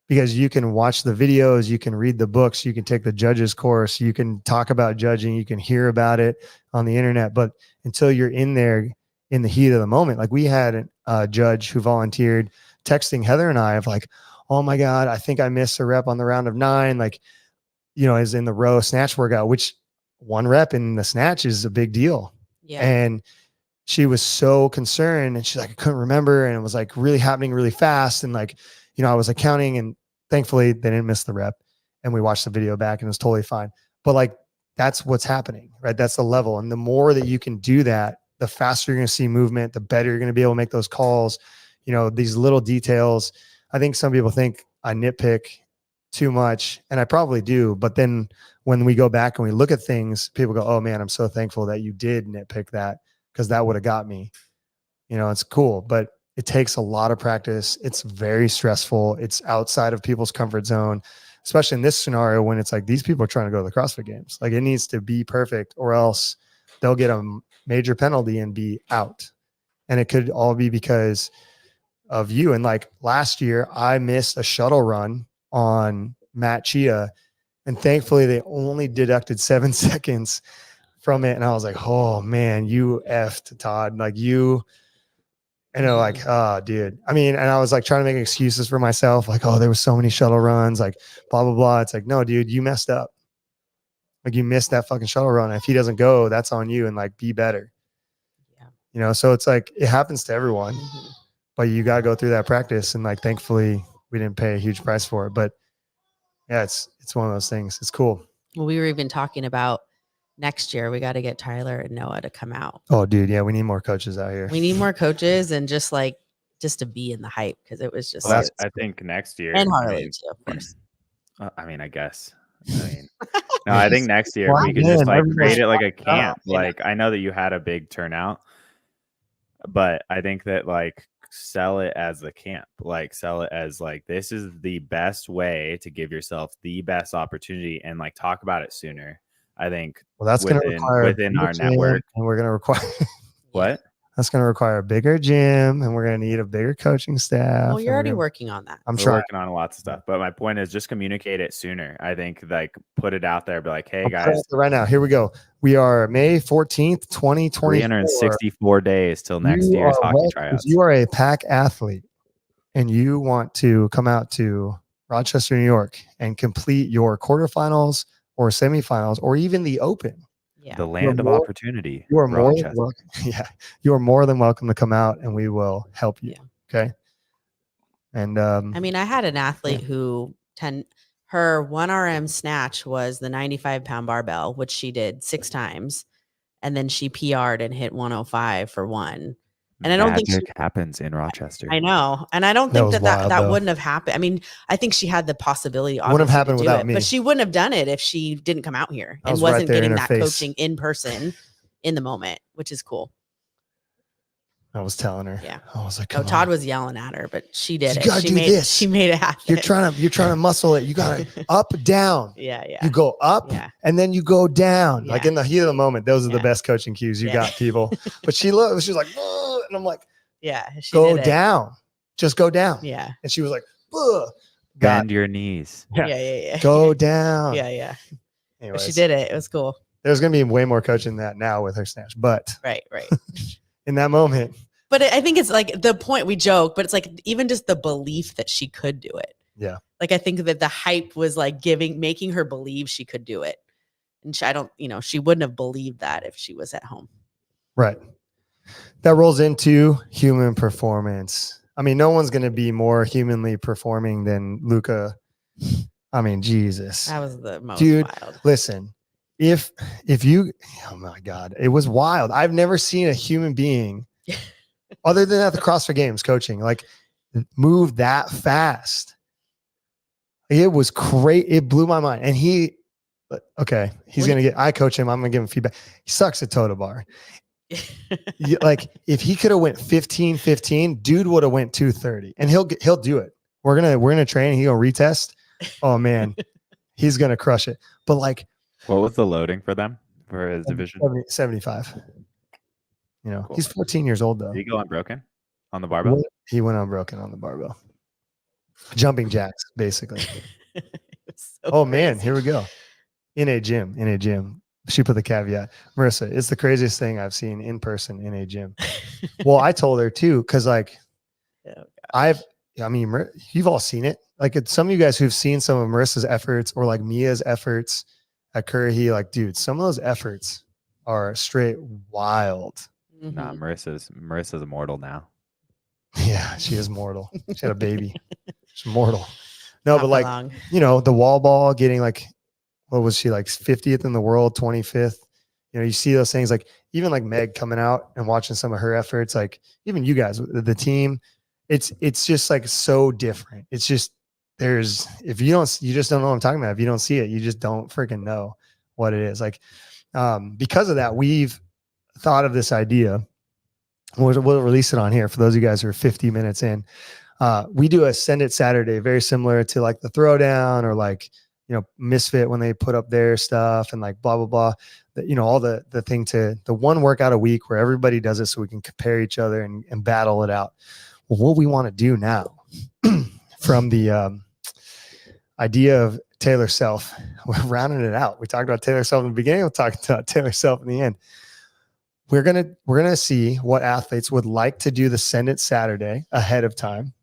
Because you can watch the videos, you can read the books, you can take the judges course, you can talk about judging, you can hear about it on the internet. But until you're in there in the heat of the moment, like we had a judge who volunteered texting Heather and I of like, oh my God, I think I missed a rep on the round of 9. Like, is in the row snatch workout, which 1 rep in the snatch is a big deal. Yeah. And she was so concerned, and she's like, I couldn't remember. And it was like really happening really fast. And like, I was like counting, and thankfully they didn't miss the rep, and we watched the video back and it was totally fine. But like, that's what's happening, right? That's the level. And the more that you can do that, the faster you're going to see movement, the better you're going to be able to make those calls, these little details. I think some people think I nitpick too much, and I probably do. But then when we go back and we look at things, people go, oh man, I'm so thankful that you did nitpick that, because that would have got me. It's cool, but it takes a lot of practice. It's very stressful. It's outside of people's comfort zone, especially in this scenario when it's like these people are trying to go to the CrossFit Games. Like it needs to be perfect, or else they'll get a major penalty and be out. And it could all be because of you. And like last year, I missed a shuttle run on Matt Chia, and thankfully they only deducted 7 seconds from it. And I was like, oh man, you effed, Todd. Like you. And they're like, oh, dude. I mean, and I was like trying to make excuses for myself. Like, oh, there was so many shuttle runs, like blah, blah, blah. It's like, no, dude, you messed up. Like you missed that fucking shuttle run. If he doesn't go, that's on you, and like, be better. Yeah. So it's like, it happens to everyone, but you got to go through that practice. And like, thankfully we didn't pay a huge price for it, but yeah, it's one of those things. It's cool. Well, we were even talking about next year, we got to get Tyler and Noah to come out. Oh, dude. Yeah. We need more coaches out here. We need more coaches, and just to be in the hype, because it was just. Well, I think next year. And Harley too, of course. I guess. No, I think next year we could just like create it like a camp. Like I know that you had a big turnout, but I think that like sell it as the camp, like sell it as like, this is the best way to give yourself the best opportunity, and like talk about it sooner. I think Well, that's going to require within our network. and we're going to require What? That's going to require a bigger gym, and we're going to need a bigger coaching staff. Well, you're already working on that. We're working on lots of stuff, but my point is just communicate it sooner. I think like put it out there, be like, hey guys, right now, here we go. We are May 14th, 2024. 364 days till next year's hockey tryouts. You are a PAC athlete and you want to come out to Rochester, New York and complete your quarterfinals or semifinals or even the open. Yeah. The land of opportunity. You are more than welcome. Yeah. You are more than welcome to come out and we will help you. Yeah. Okay. And I mean, I had an athlete who her 1RM snatch was the 95-pound barbell, which she did 6 times. And then she PR'd and hit 105 for 1. And I don't think it happens in Rochester. I know. And I don't think that wild, wouldn't have happened. I mean, I think she had the possibility wouldn't have happened to do without it, me. but she wouldn't have done it if she didn't come out here and was wasn't right there in getting her that face. coaching in person in the moment, which is cool. I was telling her. Yeah. I was like, Todd was yelling at her, but she did it. She made it happen. You're trying to muscle it. You got to up, down. Yeah. You go up and then you go down. Like in the heat of the moment, those are the best coaching cues you got, people. But she was like, oh, and I'm like, go down. Just go down. Yeah. And she was like, ugh. Bend your knees. Yeah. Go down. Yeah. Anyways, but she did it. It was cool. There's going to be way more coaching than that now with her snatch. But right. in that moment. But I think it's like the point, we joke, but it's like even just the belief that she could do it. Yeah. Like I think that the hype was like making her believe she could do it. And she wouldn't have believed that if she was at home. Right. That rolls into human performance. I mean, no one's going to be more humanly performing than Luca. I mean, Jesus. That was the most wild. Listen, if you, oh my God, it was wild. I've never seen a human being other than at the CrossFit Games coaching, like move that fast. It was great. It blew my mind. And he's going to I coach him. I'm going to give him feedback. He sucks at Total Bar. Like if he could have went 15-15, dude would have went 230 and he'll do it. We're going to train. He'll retest. Oh man, he's going to crush it. But like, what was the loading for them for his division? 75. You know, Cool. He's 14 years old though. Did he go unbroken on the barbell? He went unbroken on the barbell. Jumping jacks, basically. So man, here we go. In a gym. She put the caveat. Marissa, it's the craziest thing I've seen in person in a gym. Well, I told her too, because like you've all seen it. Like it's some of you guys who've seen some of Marissa's efforts or like Mia's efforts at Curry, like, dude, some of those efforts are straight wild. Mm-hmm. Nah, Marissa's immortal now. Yeah, she is mortal. She had a baby. She's mortal. No, Not but like, long. the wall ball getting like, what was she, like 50th in the world, 25th? You see those things, like even like Meg coming out and watching some of her efforts, like even you guys, the team, it's just like so different. It's just, you just don't know what I'm talking about. If you don't see it, you just don't freaking know what it is. Like, because of that, we've thought of this idea. We'll release it on here for those of you guys who are 50 minutes in. We do a Send It Saturday, very similar to like the Throwdown or like, Misfit when they put up their stuff and like blah, blah, blah. All the thing to the one workout a week where everybody does it so we can compare each other and battle it out. Well, what we want to do now from the idea of Taylor Self, we're rounding it out. We talked about Taylor Self in the beginning. We'll talk about Taylor Self in the end. We're gonna see what athletes would like to do the Send It Saturday ahead of time.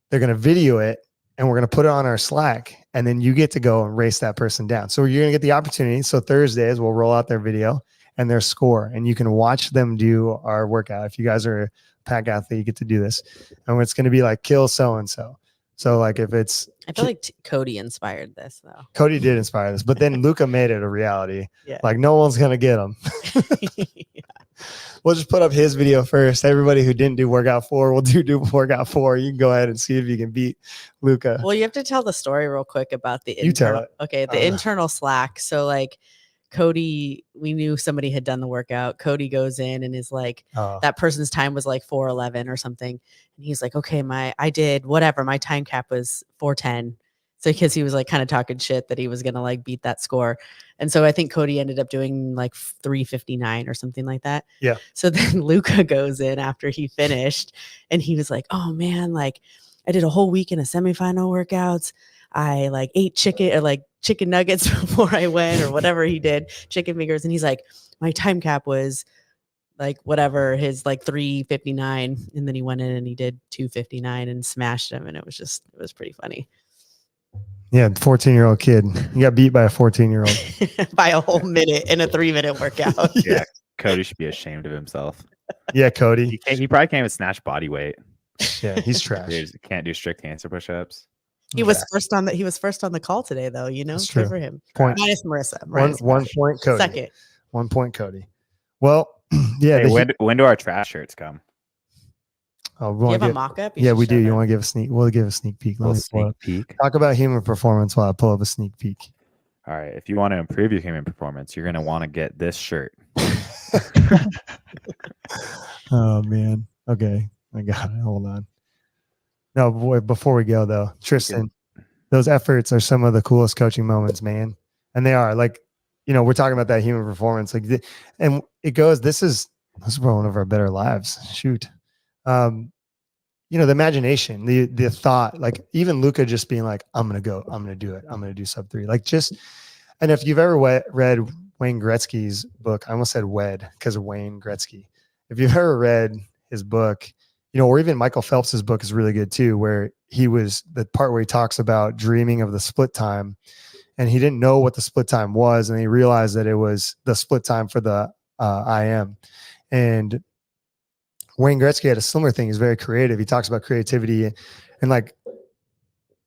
They're gonna video it and we're gonna put it on our Slack, and then you get to go and race that person down. So you're gonna get the opportunity. So Thursdays we'll roll out their video and their score, and you can watch them do our workout. If you guys are a PAC athlete, you get to do this, and it's gonna be like kill so and so. So like if it's, I feel like Cody inspired this though. Cody did inspire this, but then Luca made it a reality. Yeah. Like no one's gonna get him. Yeah. We'll just put up his video first. Everybody who didn't do workout 4 will do workout 4. You can go ahead and see if you can beat Luca. Well, you have to tell the story real quick about the You tell it. Okay, the internal Slack. So like Cody, we knew somebody had done the workout. Cody goes in and is like, Oh, that person's time was like 4:11 or something. And he's like, okay, I did whatever. My time cap was 4:10. So because he was like kind of talking shit that he was going to like beat that score. And so I think Cody ended up doing like 3:59 or something like that. Yeah. So then Luca goes in after he finished and he was like, oh man, like I did a whole weekend of semifinal workouts. I like ate chicken nuggets before I went or whatever he did, chicken fingers. And he's like, my time cap was like whatever his like 3:59. And then he went in and he did 2:59 and smashed him. And it was pretty funny. yeah, 14-year-old kid. You got beat by a 14-year-old. By a whole minute in a 3-minute workout. Yeah, Cody should be ashamed of himself. Yeah, Cody. He probably can't even snatch body weight. Yeah, he's trash. He can't do strict cancer push-ups. He was first on the call today though, you know. That's Good true. for him. Point. Minus Marissa. One point, Cody. Second. 1 point, Cody. Well, yeah. Hey, when do our trash shirts come? Oh, Do you have a mock-up? Yeah, we do. You want to give a sneak? We'll give a sneak peek. A sneak peek. Talk about human performance while I pull up a sneak peek. All right. If you want to improve your human performance, you're going to want to get this shirt. Oh man. Okay, I got it. Hold on. No, boy. Before we go though, Tristan, those efforts are some of the coolest coaching moments, man. And they are like, we're talking about that human performance, like, and it goes. This is one of our better lives. Shoot. The imagination, the thought, like even Luca just being like, I'm going to do it. I'm going to do sub 3. Like and if you've ever read Wayne Gretzky's book, I almost said wed because of Wayne Gretzky. If you've ever read his book, or even Michael Phelps's book is really good too, where the part where he talks about dreaming of the split time and he didn't know what the split time was. And he realized that it was the split time for the IM. And Wayne Gretzky had a similar thing. He's very creative. He talks about creativity and like,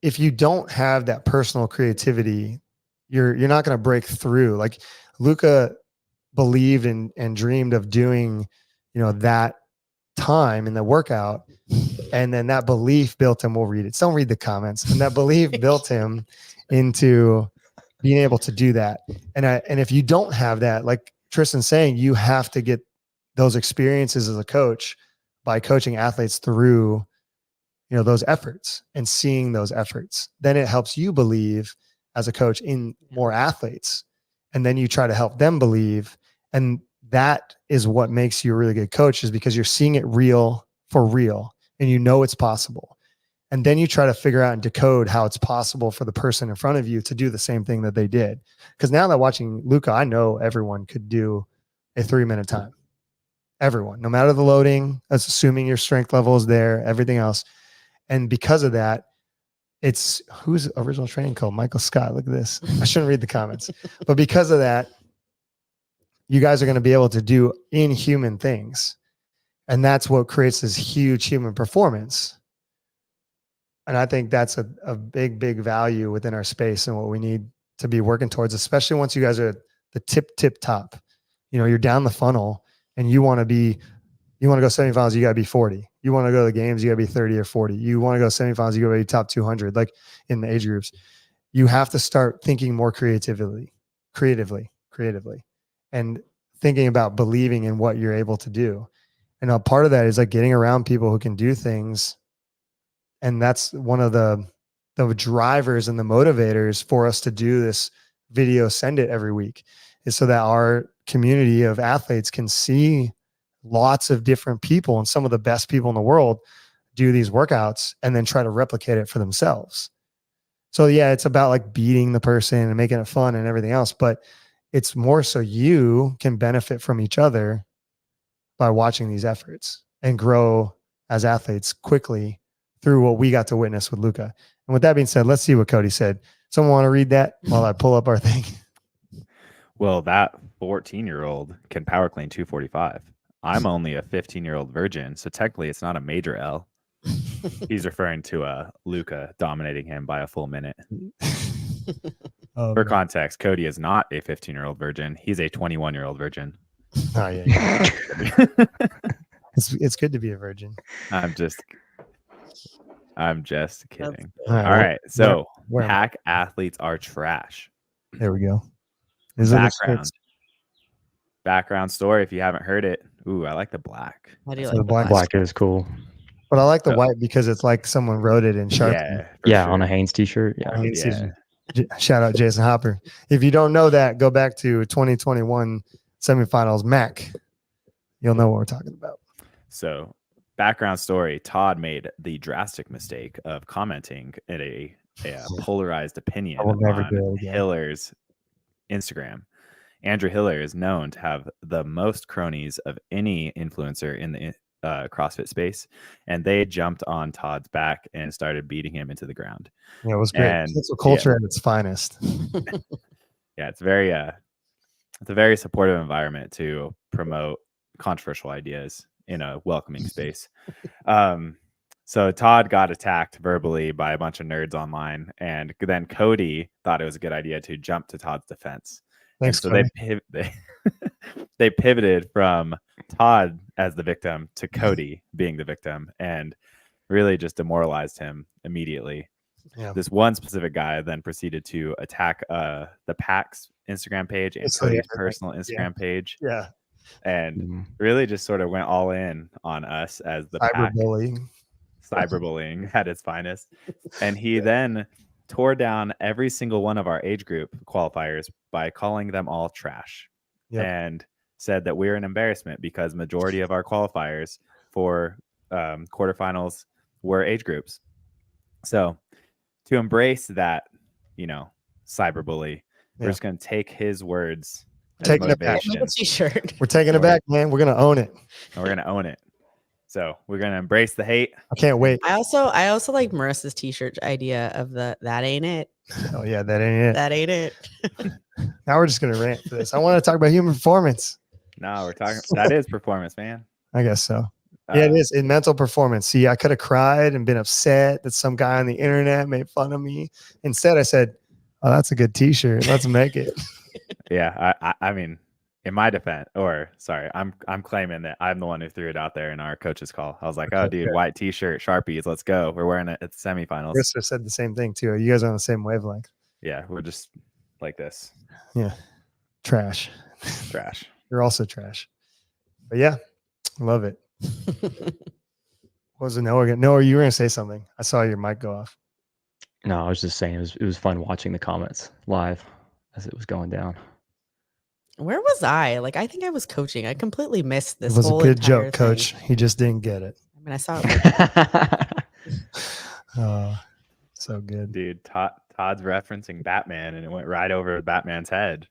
if you don't have that personal creativity, you're not going to break through. Like Luca believed and dreamed of doing, that time in the workout. And then that belief built him, we'll read it. Don't read the comments. And that belief built him into being able to do that. And if you don't have that, like Tristan's saying, you have to get those experiences as a coach by coaching athletes through, those efforts and seeing those efforts. Then it helps you believe as a coach in more athletes. And then you try to help them believe. And that is what makes you a really good coach, is because you're seeing it real for real and it's possible. And then you try to figure out and decode how it's possible for the person in front of you to do the same thing that they did. Because now that watching Luca, I know everyone could do a 3-minute time. Everyone, no matter the loading, that's assuming your strength level is there, everything else. And because of that, it's who's original training code? Michael Scott. Look at this. I shouldn't read the comments, but because of that, you guys are going to be able to do inhuman things. And that's what creates this huge human performance. And I think that's a big, big value within our space and what we need to be working towards, especially once you guys are at the tip top. You're down the funnel and you want to go semifinals, you got to be 40. You want to go to the games, you got to be 30 or 40. You want to go semifinals, you got to be top 200, like in the age groups. You have to start thinking more creatively, and thinking about believing in what you're able to do. And a part of that is like getting around people who can do things. And that's one of the drivers and the motivators for us to do this video, send it every week, is so that our community of athletes can see lots of different people and some of the best people in the world do these workouts and then try to replicate it for themselves. So yeah, it's about like beating the person and making it fun and everything else, but it's more so you can benefit from each other by watching these efforts and grow as athletes quickly through what we got to witness with Luca. And with that being said, let's see what Cody said. Someone want to read that while I pull up our thing? Well, that 14-year-old can power clean 245. I'm only a 15-year-old virgin, so technically it's not a major L. He's referring to Luca dominating him by a full minute. For context, Cody is not a 15-year-old virgin. He's a 21-year-old virgin. Oh, yeah. It's good to be a virgin. I'm just kidding. All right. So where hack athletes are trash. There we go. These are the Background. shirts. Background story. If you haven't heard it, ooh, I like the black. How do you So like the the black- black? Black is cool. But I like the Oh. white because it's like someone wrote it in Sharpie. Yeah, for Yeah, sure. on a Hanes t-shirt. Yeah. Hanes Yeah. t-shirt. Shout out Jason Hopper. If you don't know that, go back to 2021 semifinals MAC. You'll know what we're talking about. So, background story: Todd made the drastic mistake of commenting at a polarized opinion I will never on do it again. Hiller's Instagram. Andrew Hiller is known to have the most cronies of any influencer in the CrossFit space, and they jumped on Todd's back and started beating him into the ground. Yeah, it was great. And, Cancel culture at its finest. Yeah, it's a very supportive environment to promote controversial ideas in a welcoming space. So Todd got attacked verbally by a bunch of nerds online, and then Cody thought it was a good idea to jump to Todd's defense. Thanks, and so Cody. they pivoted from Todd as the victim to Cody being the victim, and really just demoralized him immediately. Yeah. This one specific guy then proceeded to attack the PAC's Instagram page and Basically Cody's everything. personal Instagram page, Yeah. and Mhm. really just sort of went all in on us as the PAC. Cyberbullying. Cyberbullying at its finest. And he then tore down every single one of our age group qualifiers by calling them all trash. Yep. And said that we're an embarrassment because majority of our qualifiers for quarterfinals were age groups. So to embrace that, cyberbully, we're Yeah. just going to take his words as Taking it back. motivation. Make a t-shirt. We're taking it back, man. We're gonna own it. And we're going to own it. So we're going to embrace the hate. I can't wait. I also like Marissa's t-shirt idea of that ain't it. Oh yeah, that ain't it. That ain't it. Now we're just gonna rant for this. I want to talk about human performance. No, we're talking. That is performance, man. I guess so. Yeah, it is in mental performance. See, I could have cried and been upset that some guy on the internet made fun of me. Instead, I said, "Oh, that's a good T-shirt. Let's make it." Yeah, I mean, in my defense, or sorry, I'm claiming that I'm the one who threw it out there in our coach's call. I was like, "Oh, dude, white T-shirt, Sharpies, let's go. We're wearing it at the semifinals." Krista said the same thing too. You guys are on the same wavelength. Yeah, we're just like this. Yeah, trash. Trash. You're also trash. But yeah, love it. What was it? Noah, you were gonna say something. I saw your mic go off. No, I was just saying it was fun watching the comments live as it was going down. Where was I? Like, I think I was coaching. I completely missed this. It was a whole good entire joke, Coach. thing. He just didn't get it. I mean, I saw it. Oh, so good, Dude, Todd's referencing Batman, and it went right over Batman's head.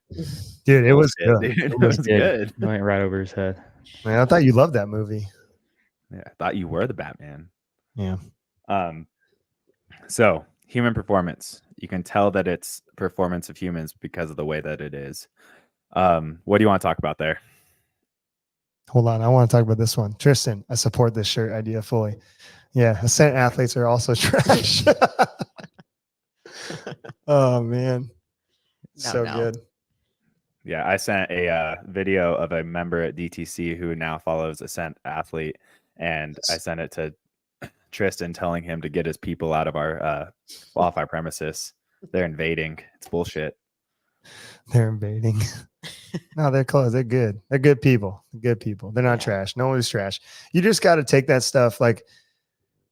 dude. It was Bullshit, good. dude. It was good. It went right over his head. Man, I thought you loved that movie. Yeah, I thought you were the Batman. Yeah. So human performance. You can tell that it's performance of humans because of the way that it is. What do you want to talk about there? Hold on. I want to talk about this one. Tristan, I support this shirt idea fully. Yeah. Ascent athletes are also trash. Oh, man. So No. good. Yeah, I sent a video of a member at DTC who now follows Ascent Athlete, and I sent it to Tristan telling him to get his people out of our qualify premises. They're invading. It's bullshit. They're invading. No, they're close. They're good. They're good people. Good people. They're not Yeah. trash. No one's trash. You just got to take that stuff. Like,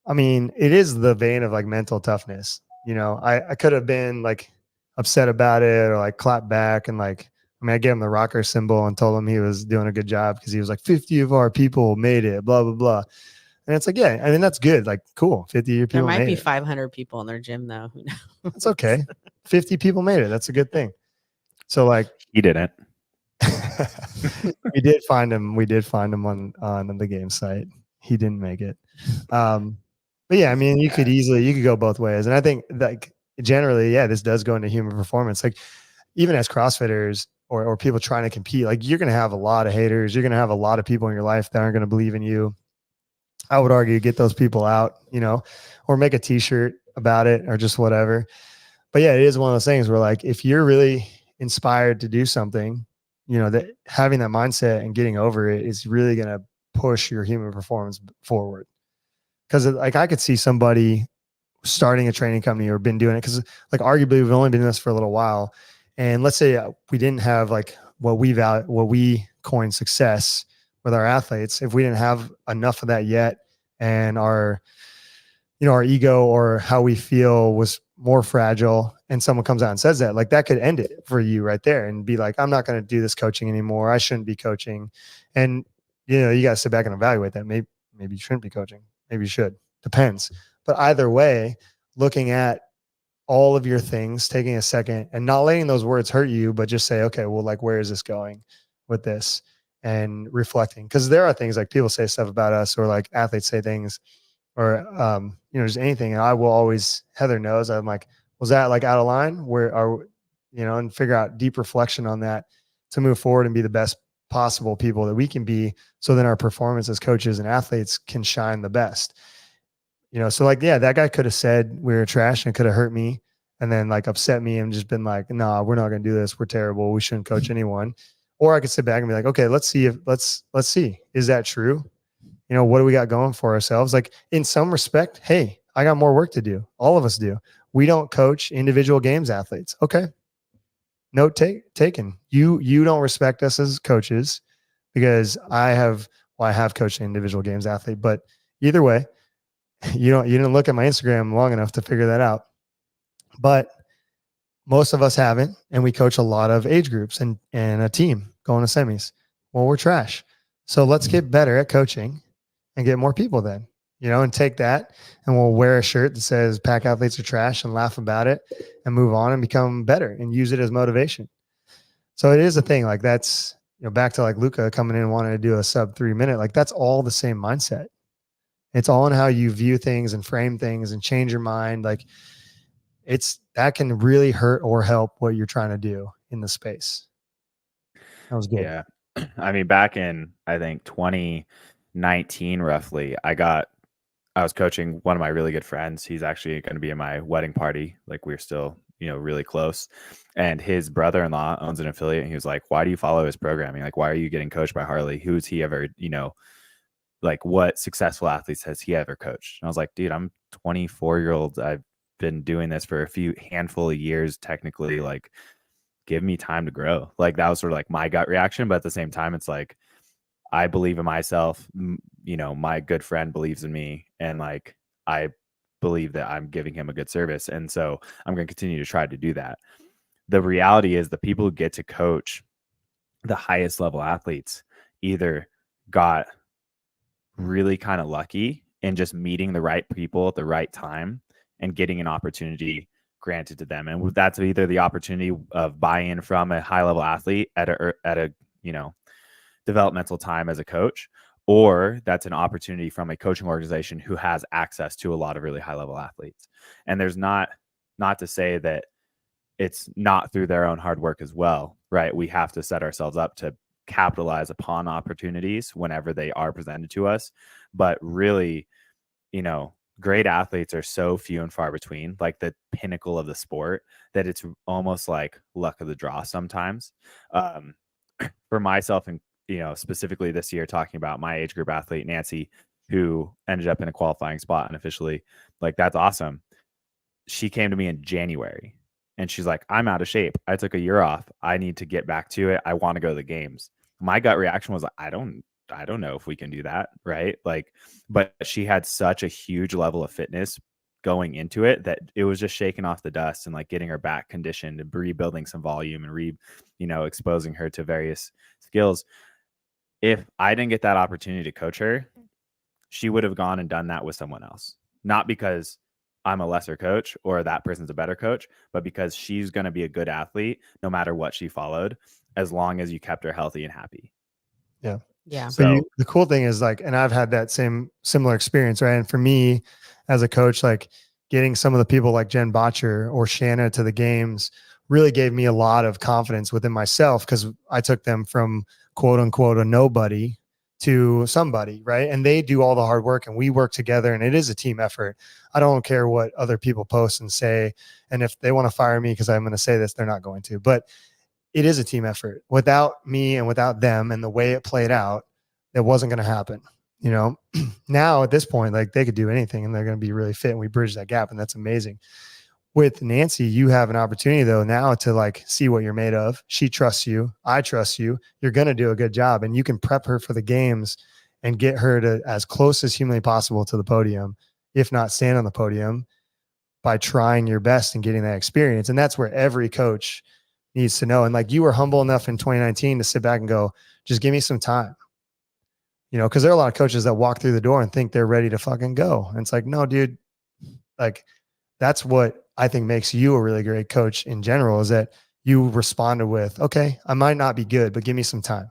I mean, it is the vein of like mental toughness. I could have been like upset about it or like clap back and like, I gave him the rocker symbol and told him he was doing a good job because he was like 50 of our people made it, blah, blah, blah. And it's like, yeah, I mean, that's good. Like, cool. 50 of your There people might made be it. 500 people in their gym, though. Who knows? It's okay. 50 people made it. That's a good thing. So like, He didn't. we did find him. We did find him on the game site. He didn't make it. But yeah, I mean, you could go both ways. And I think like generally, yeah, this does go into human performance. Like even as CrossFitters or people trying to compete, like you're going to have a lot of haters. You're going to have a lot of people in your life that aren't going to believe in you. I would argue get those people out, or make a t-shirt about it or just whatever. But yeah, it is one of those things where like, if you're really inspired to do something, that having that mindset and getting over it is really going to push your human performance forward. Cause like I could see somebody starting a training company or been doing it. Cause like arguably we've only been doing this for a little while And let's say we didn't have like what we coin success with our athletes. If we didn't have enough of that yet, and our ego or how we feel was more fragile, and someone comes out and says that, like, that could end it for you right there and be like, I'm not going to do this coaching anymore. I shouldn't be coaching. And, you got to sit back and evaluate that. Maybe you shouldn't be coaching. Maybe you should. Depends. But either way, looking at all of your things, taking a second and not letting those words hurt you, but just say, okay, well, like, where is this going with this? And reflecting. Because there are things like people say stuff about us, or like athletes say things, or just anything. And I will always, Heather knows, I'm like, was that like out of line? Where are, and figure out deep reflection on that to move forward and be the best possible people that we can be. So then our performance as coaches and athletes can shine the best. So like, yeah, that guy could have said we were trash and could have hurt me and then like upset me and just been like, nah, we're not going to do this. We're terrible. We shouldn't coach anyone. Or I could sit back and be like, okay, let's see. Is that true? What do we got going for ourselves? Like, in some respect, hey, I got more work to do. All of us do. We don't coach individual games athletes. Okay. Note taken. You don't respect us as coaches because I have coached an individual games athlete, but either way, you didn't look at my Instagram long enough to figure that out. But most of us haven't, and we coach a lot of age groups and a team going to semis. Well, we're trash. So let's get better at coaching and get more people then, and take that, and we'll wear a shirt that says Pack athletes are trash and laugh about it and move on and become better and use it as motivation. So it is a thing. Like, that's, back to like Luca coming in and wanting to do a sub 3 minute, like that's all the same mindset. It's all in how you view things and frame things and change your mind. Like, that can really hurt or help what you're trying to do in the space. That was good. Yeah. I mean, back in, I think 2019, roughly, I was coaching one of my really good friends. He's actually going to be in my wedding party. Like, we're still, really close. And his brother-in-law owns an affiliate. And he was like, why do you follow his programming? Like, why are you getting coached by Harley? Who's he ever, like, what successful athletes has he ever coached? And I was like, dude, I'm 24-year-old. I've been doing this for a handful of years, technically. Like, give me time to grow. Like, that was sort of like my gut reaction. But at the same time, it's like, I believe in myself. My good friend believes in me, and like, I believe that I'm giving him a good service. And so I'm going to continue to try to do that. The reality is the people who get to coach the highest level athletes either got really kind of lucky in just meeting the right people at the right time and getting an opportunity granted to them. And that's either the opportunity of buy-in from a high level athlete at a developmental time as a coach, or that's an opportunity from a coaching organization who has access to a lot of really high level athletes. And there's not to say that it's not through their own hard work as well, right? We have to set ourselves up to capitalize upon opportunities whenever they are presented to us. But really, great athletes are so few and far between, like the pinnacle of the sport, that it's almost like luck of the draw sometimes. For myself, and specifically this year, talking about my age group athlete, Nancy, who ended up in a qualifying spot unofficially, like, that's awesome. She came to me in January and she's like, I'm out of shape. I took a year off. I need to get back to it. I want to go to the games. My gut reaction was like, I don't know if we can do that. Right. Like, but she had such a huge level of fitness going into it that it was just shaking off the dust and like getting her back conditioned and rebuilding some volume and exposing her to various skills. If I didn't get that opportunity to coach her, she would have gone and done that with someone else. Not because I'm a lesser coach or that person's a better coach, but because she's going to be a good athlete no matter what she followed, as long as you kept her healthy and happy. Yeah. Yeah. So the cool thing is, like, and I've had that similar experience, right? And for me as a coach, like, getting some of the people like Jen Botcher or Shanna to the games really gave me a lot of confidence within myself, because I took them from quote unquote a nobody to somebody, right? And they do all the hard work and we work together and it is a team effort. I don't care what other people post and say. And if they want to fire me because I'm going to say this, they're not going to, but it is a team effort. Without me and without them and the way it played out, it wasn't going to happen. Now at this point, like, they could do anything and they're going to be really fit and we bridge that gap, and that's amazing. with Nancy, you have an opportunity though now to like see what you're made of. She trusts you. I trust you. You're going to do a good job, and you can prep her for the games and get her to as close as humanly possible to the podium, if not stand on the podium, by trying your best and getting that experience. And that's where every coach needs to know. And like, you were humble enough in 2019 to sit back and go, just give me some time, you know, because there are a lot of coaches that walk through the door and think they're ready to fucking go. And it's like, no, dude, like, that's what I think makes you a really great coach in general, is that you responded with, okay, I might not be good, but give me some time.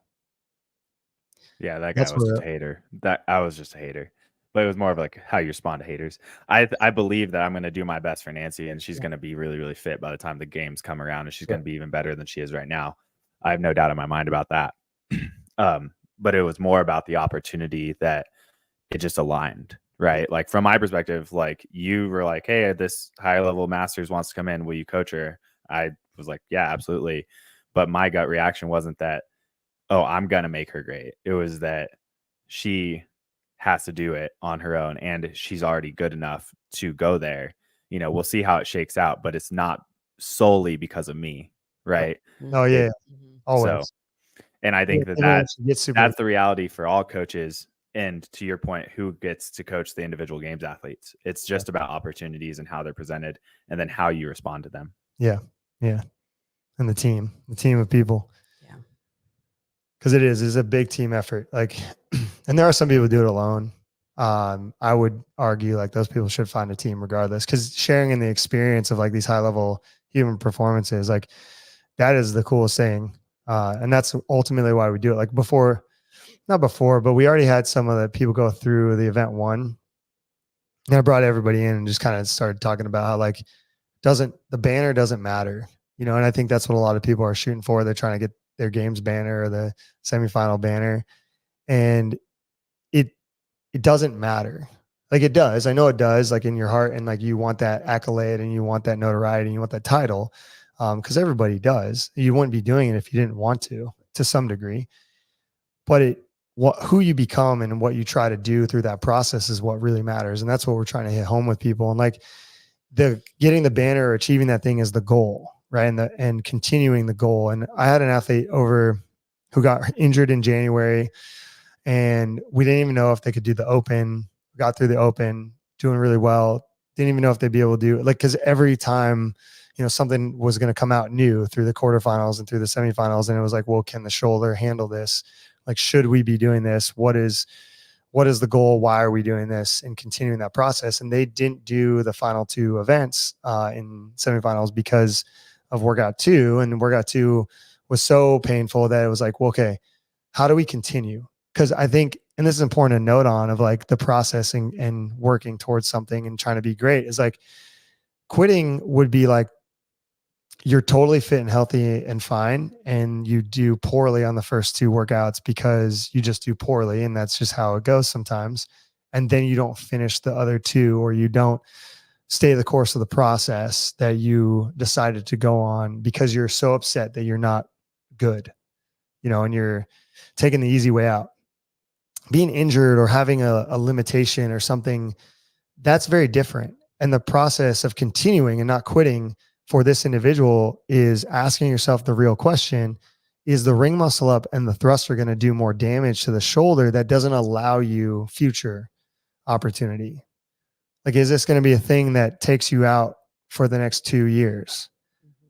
Yeah, that guy That's was just where, a hater. I was just a hater. But it was more of like how you respond to haters. I believe that I'm going to do my best for Nancy, and she's going to be really, really fit by the time the games come around, and she's going to be even better than she is right now. I have no doubt in my mind about that. But it was more about the opportunity that it just aligned, right? Like from my perspective, like you were like, hey, this high level masters wants to come in. Will you coach her? I was like, yeah, absolutely. But my gut reaction wasn't that, oh, I'm going to make her great. It was that she has to do it on her own, and she's already good enough to go there. You know, we'll see how it shakes out, but it's not solely because of me, right? oh yeah, Mhm. always. So, and I think that, And then she gets super, that's the reality for all coaches. And to your point, who gets to coach the individual games athletes? It's just about opportunities and how they're presented, and then how you respond to them. yeah. And the team of people. Yeah. Because it's a big team effort. Like, and there are some people who do it alone. I would argue like those people should find a team regardless, because sharing in the experience of like these high level human performances, like that is the coolest thing. And that's ultimately why we do it. Like not before, but we already had some of the people go through the event one. And I brought everybody in and just kind of started talking about how like the banner doesn't matter, you know, and I think that's what a lot of people are shooting for. They're trying to get their games banner or the semifinal banner. And it doesn't matter. Like it does. I know it does, like in your heart, and like you want that accolade and you want that notoriety and you want that title. Because everybody does. You wouldn't be doing it if you didn't want to some degree. But who you become and what you try to do through that process is what really matters. And that's what we're trying to hit home with people. And like the getting the banner or achieving that thing is the goal, right? And continuing the goal. And I had an athlete over who got injured in January, and we didn't even know if they could do the open. Got through the open, doing really well. Didn't even know if they'd be able to do it. Like, because every time, you know, something was going to come out new through the quarterfinals and through the semifinals, and it was like, well, can the shoulder handle this? Like, should we be doing this? What is the goal? Why are we doing this? And continuing that process. And they didn't do the final two events in semifinals because of workout two. And workout two was so painful that it was like, well, okay, how do we continue? Because I think, and this is important to note on, of like the processing and working towards something and trying to be great, is like quitting would be like you're totally fit and healthy and fine, and you do poorly on the first two workouts because you just do poorly, and that's just how it goes sometimes. And then you don't finish the other two, or you don't stay the course of the process that you decided to go on because you're so upset that you're not good, you know, and you're taking the easy way out. Being injured or having a limitation or something, that's very different. And the process of continuing and not quitting for this individual is asking yourself the real question: is the ring muscle up and the thruster going to do more damage to the shoulder that doesn't allow you future opportunity? Like, is this going to be a thing that takes you out for the next 2 years?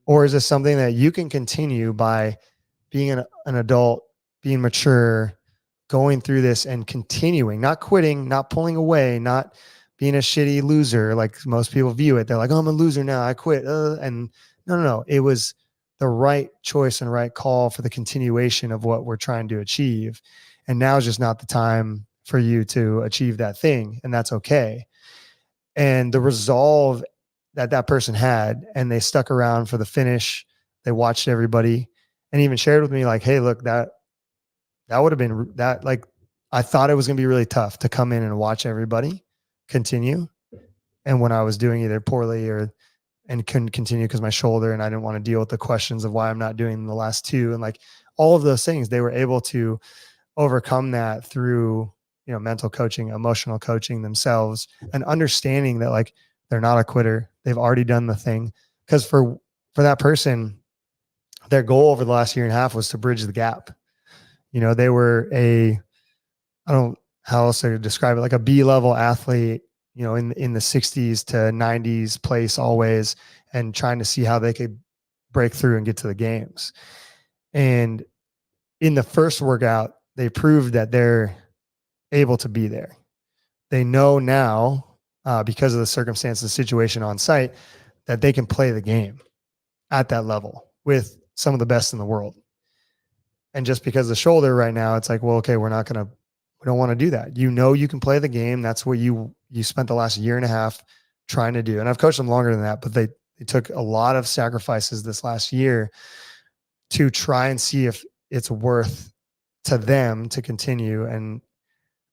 Or is this something that you can continue by being an adult, being mature, going through this and continuing, not quitting, not pulling away, not being a shitty loser like most people view it. They're like, oh, I'm a loser now, I quit. And no. It was the right choice and right call for the continuation of what we're trying to achieve. And now is just not the time for you to achieve that thing. And that's okay. And the resolve that that person had, and they stuck around for the finish. They watched everybody and even shared with me like, hey, look, that would have been that, like, I thought it was going to be really tough to come in and watch everybody continue. And when I was doing either poorly and couldn't continue because my shoulder, and I didn't want to deal with the questions of why I'm not doing the last two. And like all of those things, they were able to overcome that through, you know, mental coaching, emotional coaching themselves, and understanding that like They're not a quitter. They've already done the thing. Because for that person, their goal over the last year and a half was to bridge the gap. They were I don't how else to describe it, like a B-level athlete, in the 60s to 90s place always, and trying to see how they could break through and get to the games. And in the first workout, they proved that they're able to be there. They know now, because of the circumstance and situation on site, that they can play the game at that level with some of the best in the world. And just because of the shoulder right now, it's like, well, okay, we don't want to do that. You can play the game. That's what you spent the last year and a half trying to do. And I've coached them longer than that, but they took a lot of sacrifices this last year to try and see if it's worth to them to continue. And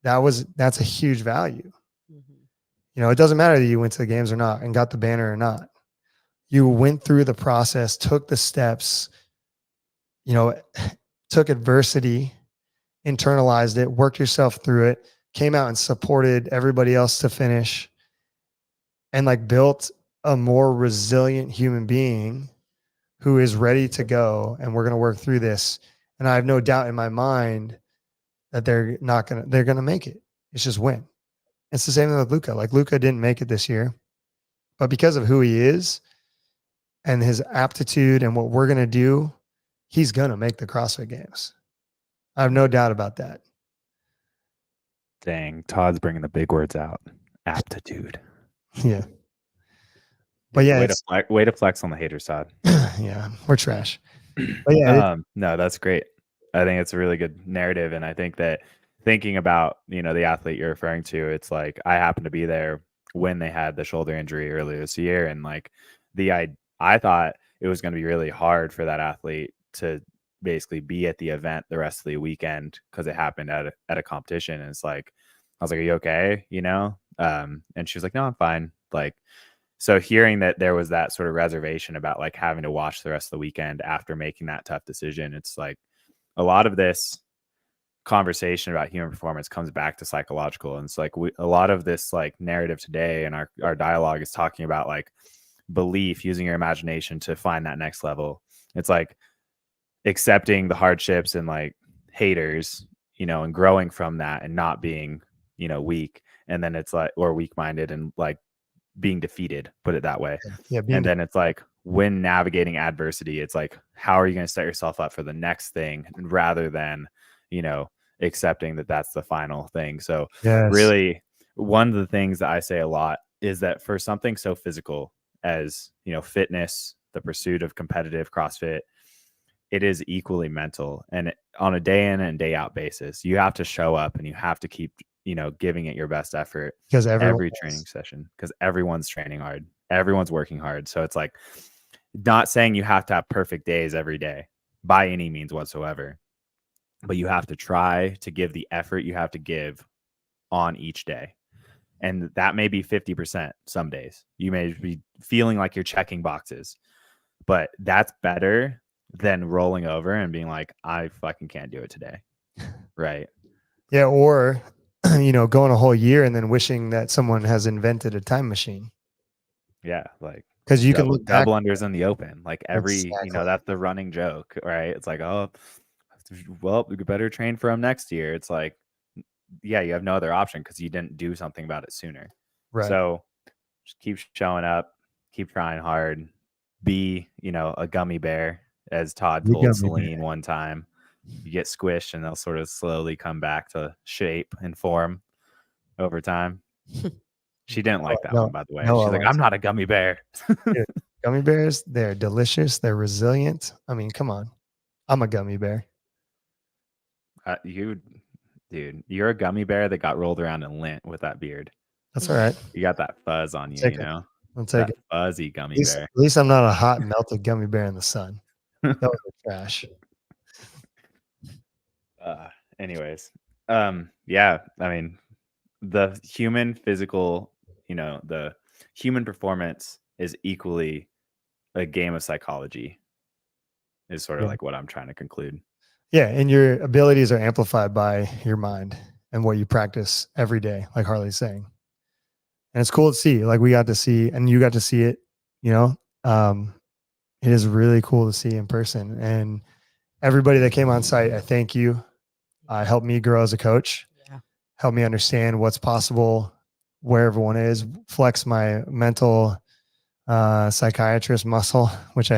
that's a huge value. Mm-hmm. It doesn't matter that you went to the games or not and got the banner or not. You went through the process, took the steps, took adversity, internalized it, worked yourself through it, came out and supported everybody else to finish, and like built a more resilient human being who is ready to go. And we're going to work through this. And I have no doubt in my mind that they're going to make it. It's just when. It's the same thing with Luka. Like, Luka didn't make it this year, but because of who he is and his aptitude and what we're going to do, he's going to make the CrossFit Games. I have no doubt about that. Dang, Todd's bringing the big words out. Aptitude. Yeah. But yeah, way to flex on the haters, Todd. Yeah, we're trash. But yeah, no, that's great. I think it's a really good narrative, and I think that thinking about the athlete you're referring to, it's like I happened to be there when they had the shoulder injury earlier this year, and like I thought it was going to be really hard for that athlete to basically be at the event the rest of the weekend because it happened at a competition. And it's like, I was like, "Are you okay?" And she was like, "No, I'm fine." Like, so hearing that there was that sort of reservation about like having to watch the rest of the weekend after making that tough decision, it's like a lot of this conversation about human performance comes back to psychological. And it's like a lot of this like narrative today and our dialogue is talking about like belief, using your imagination to find that next level. It's like accepting the hardships and like haters, and growing from that and not being, weak. And then it's like, or weak-minded and like being defeated, put it that way. Yeah. And then it's like when navigating adversity, it's like, how are you going to set yourself up for the next thing rather than, accepting that that's the final thing. So really one of the things that I say a lot is that for something so physical as, fitness, the pursuit of competitive CrossFit, it is equally mental. And on a day in and day out basis, you have to show up and you have to keep, giving it your best effort because every training session, because everyone's training hard, everyone's working hard. So it's like not saying you have to have perfect days every day by any means whatsoever, but you have to try to give the effort you have to give on each day. And that may be 50% some days. You may be feeling like you're checking boxes, but that's better than rolling over and being like, I fucking can't do it today. Right. Yeah. Or, going a whole year and then wishing that someone has invented a time machine. Yeah. Like, because you can look back. Double unders in the open. Like every, Exactly. that's the running joke, right? It's like, oh, well, we better train for them next year. It's like, yeah, you have no other option because you didn't do something about it sooner. Right. So just keep showing up, keep trying hard, be, a gummy bear, as Todd told Celine one time. You get squished and they'll sort of slowly come back to shape and form over time. She didn't like that one, by the way. She's like, I'm not a gummy bear. Dude, gummy bears, they're delicious. They're resilient. I mean, come on. I'm a gummy bear. Dude, you're a gummy bear that got rolled around in lint with that beard. That's all right. You got that fuzz on you, I'll take it. Fuzzy gummy bear. At least I'm not a hot, melted gummy bear in the sun. That was trash. Anyways, yeah, I mean, the human physical, the human performance is equally a game of psychology, is sort of like what I'm trying to conclude. Yeah, and your abilities are amplified by your mind and what you practice every day, like Harley's saying. And it's cool to see, like we got to see, and you got to see it, it is really cool to see in person. And everybody that came on site, I thank you. Helped me grow as a coach. Yeah. Helped me understand what's possible, where everyone is, flex my mental psychiatrist muscle, which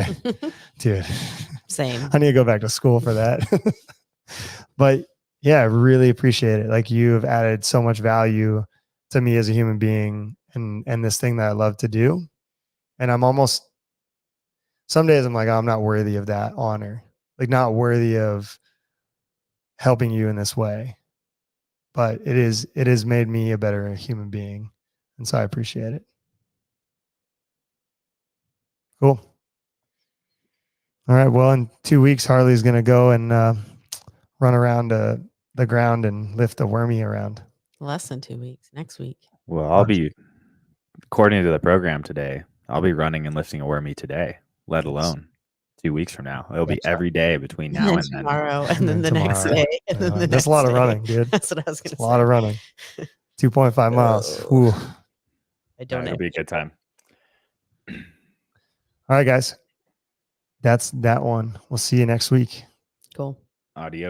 dude, Same. I need to go back to school for that. But yeah, I really appreciate it. Like you have added so much value to me as a human being and this thing that I love to do. And I'm almost, some days I'm like, oh, I'm not worthy of that honor, like not worthy of helping you in this way. But it has made me a better human being. And so I appreciate it. Cool. All right. Well, in 2 weeks, Harley's going to go and run around the ground and lift a wormy around. Less than 2 weeks. Next week. Well, I'll be, according to the program today, I'll be running and lifting a wormy today, let alone 2 weeks from now. It'll be every day between now and then. Tomorrow, and then the next day, and then the That's next a lot of day. running, dude. That's what I was going to say. A lot of running. 2.5 miles. Ooh. I don't. It'll be a good time. All right, guys. That's that one. We'll see you next week. Cool. Audio.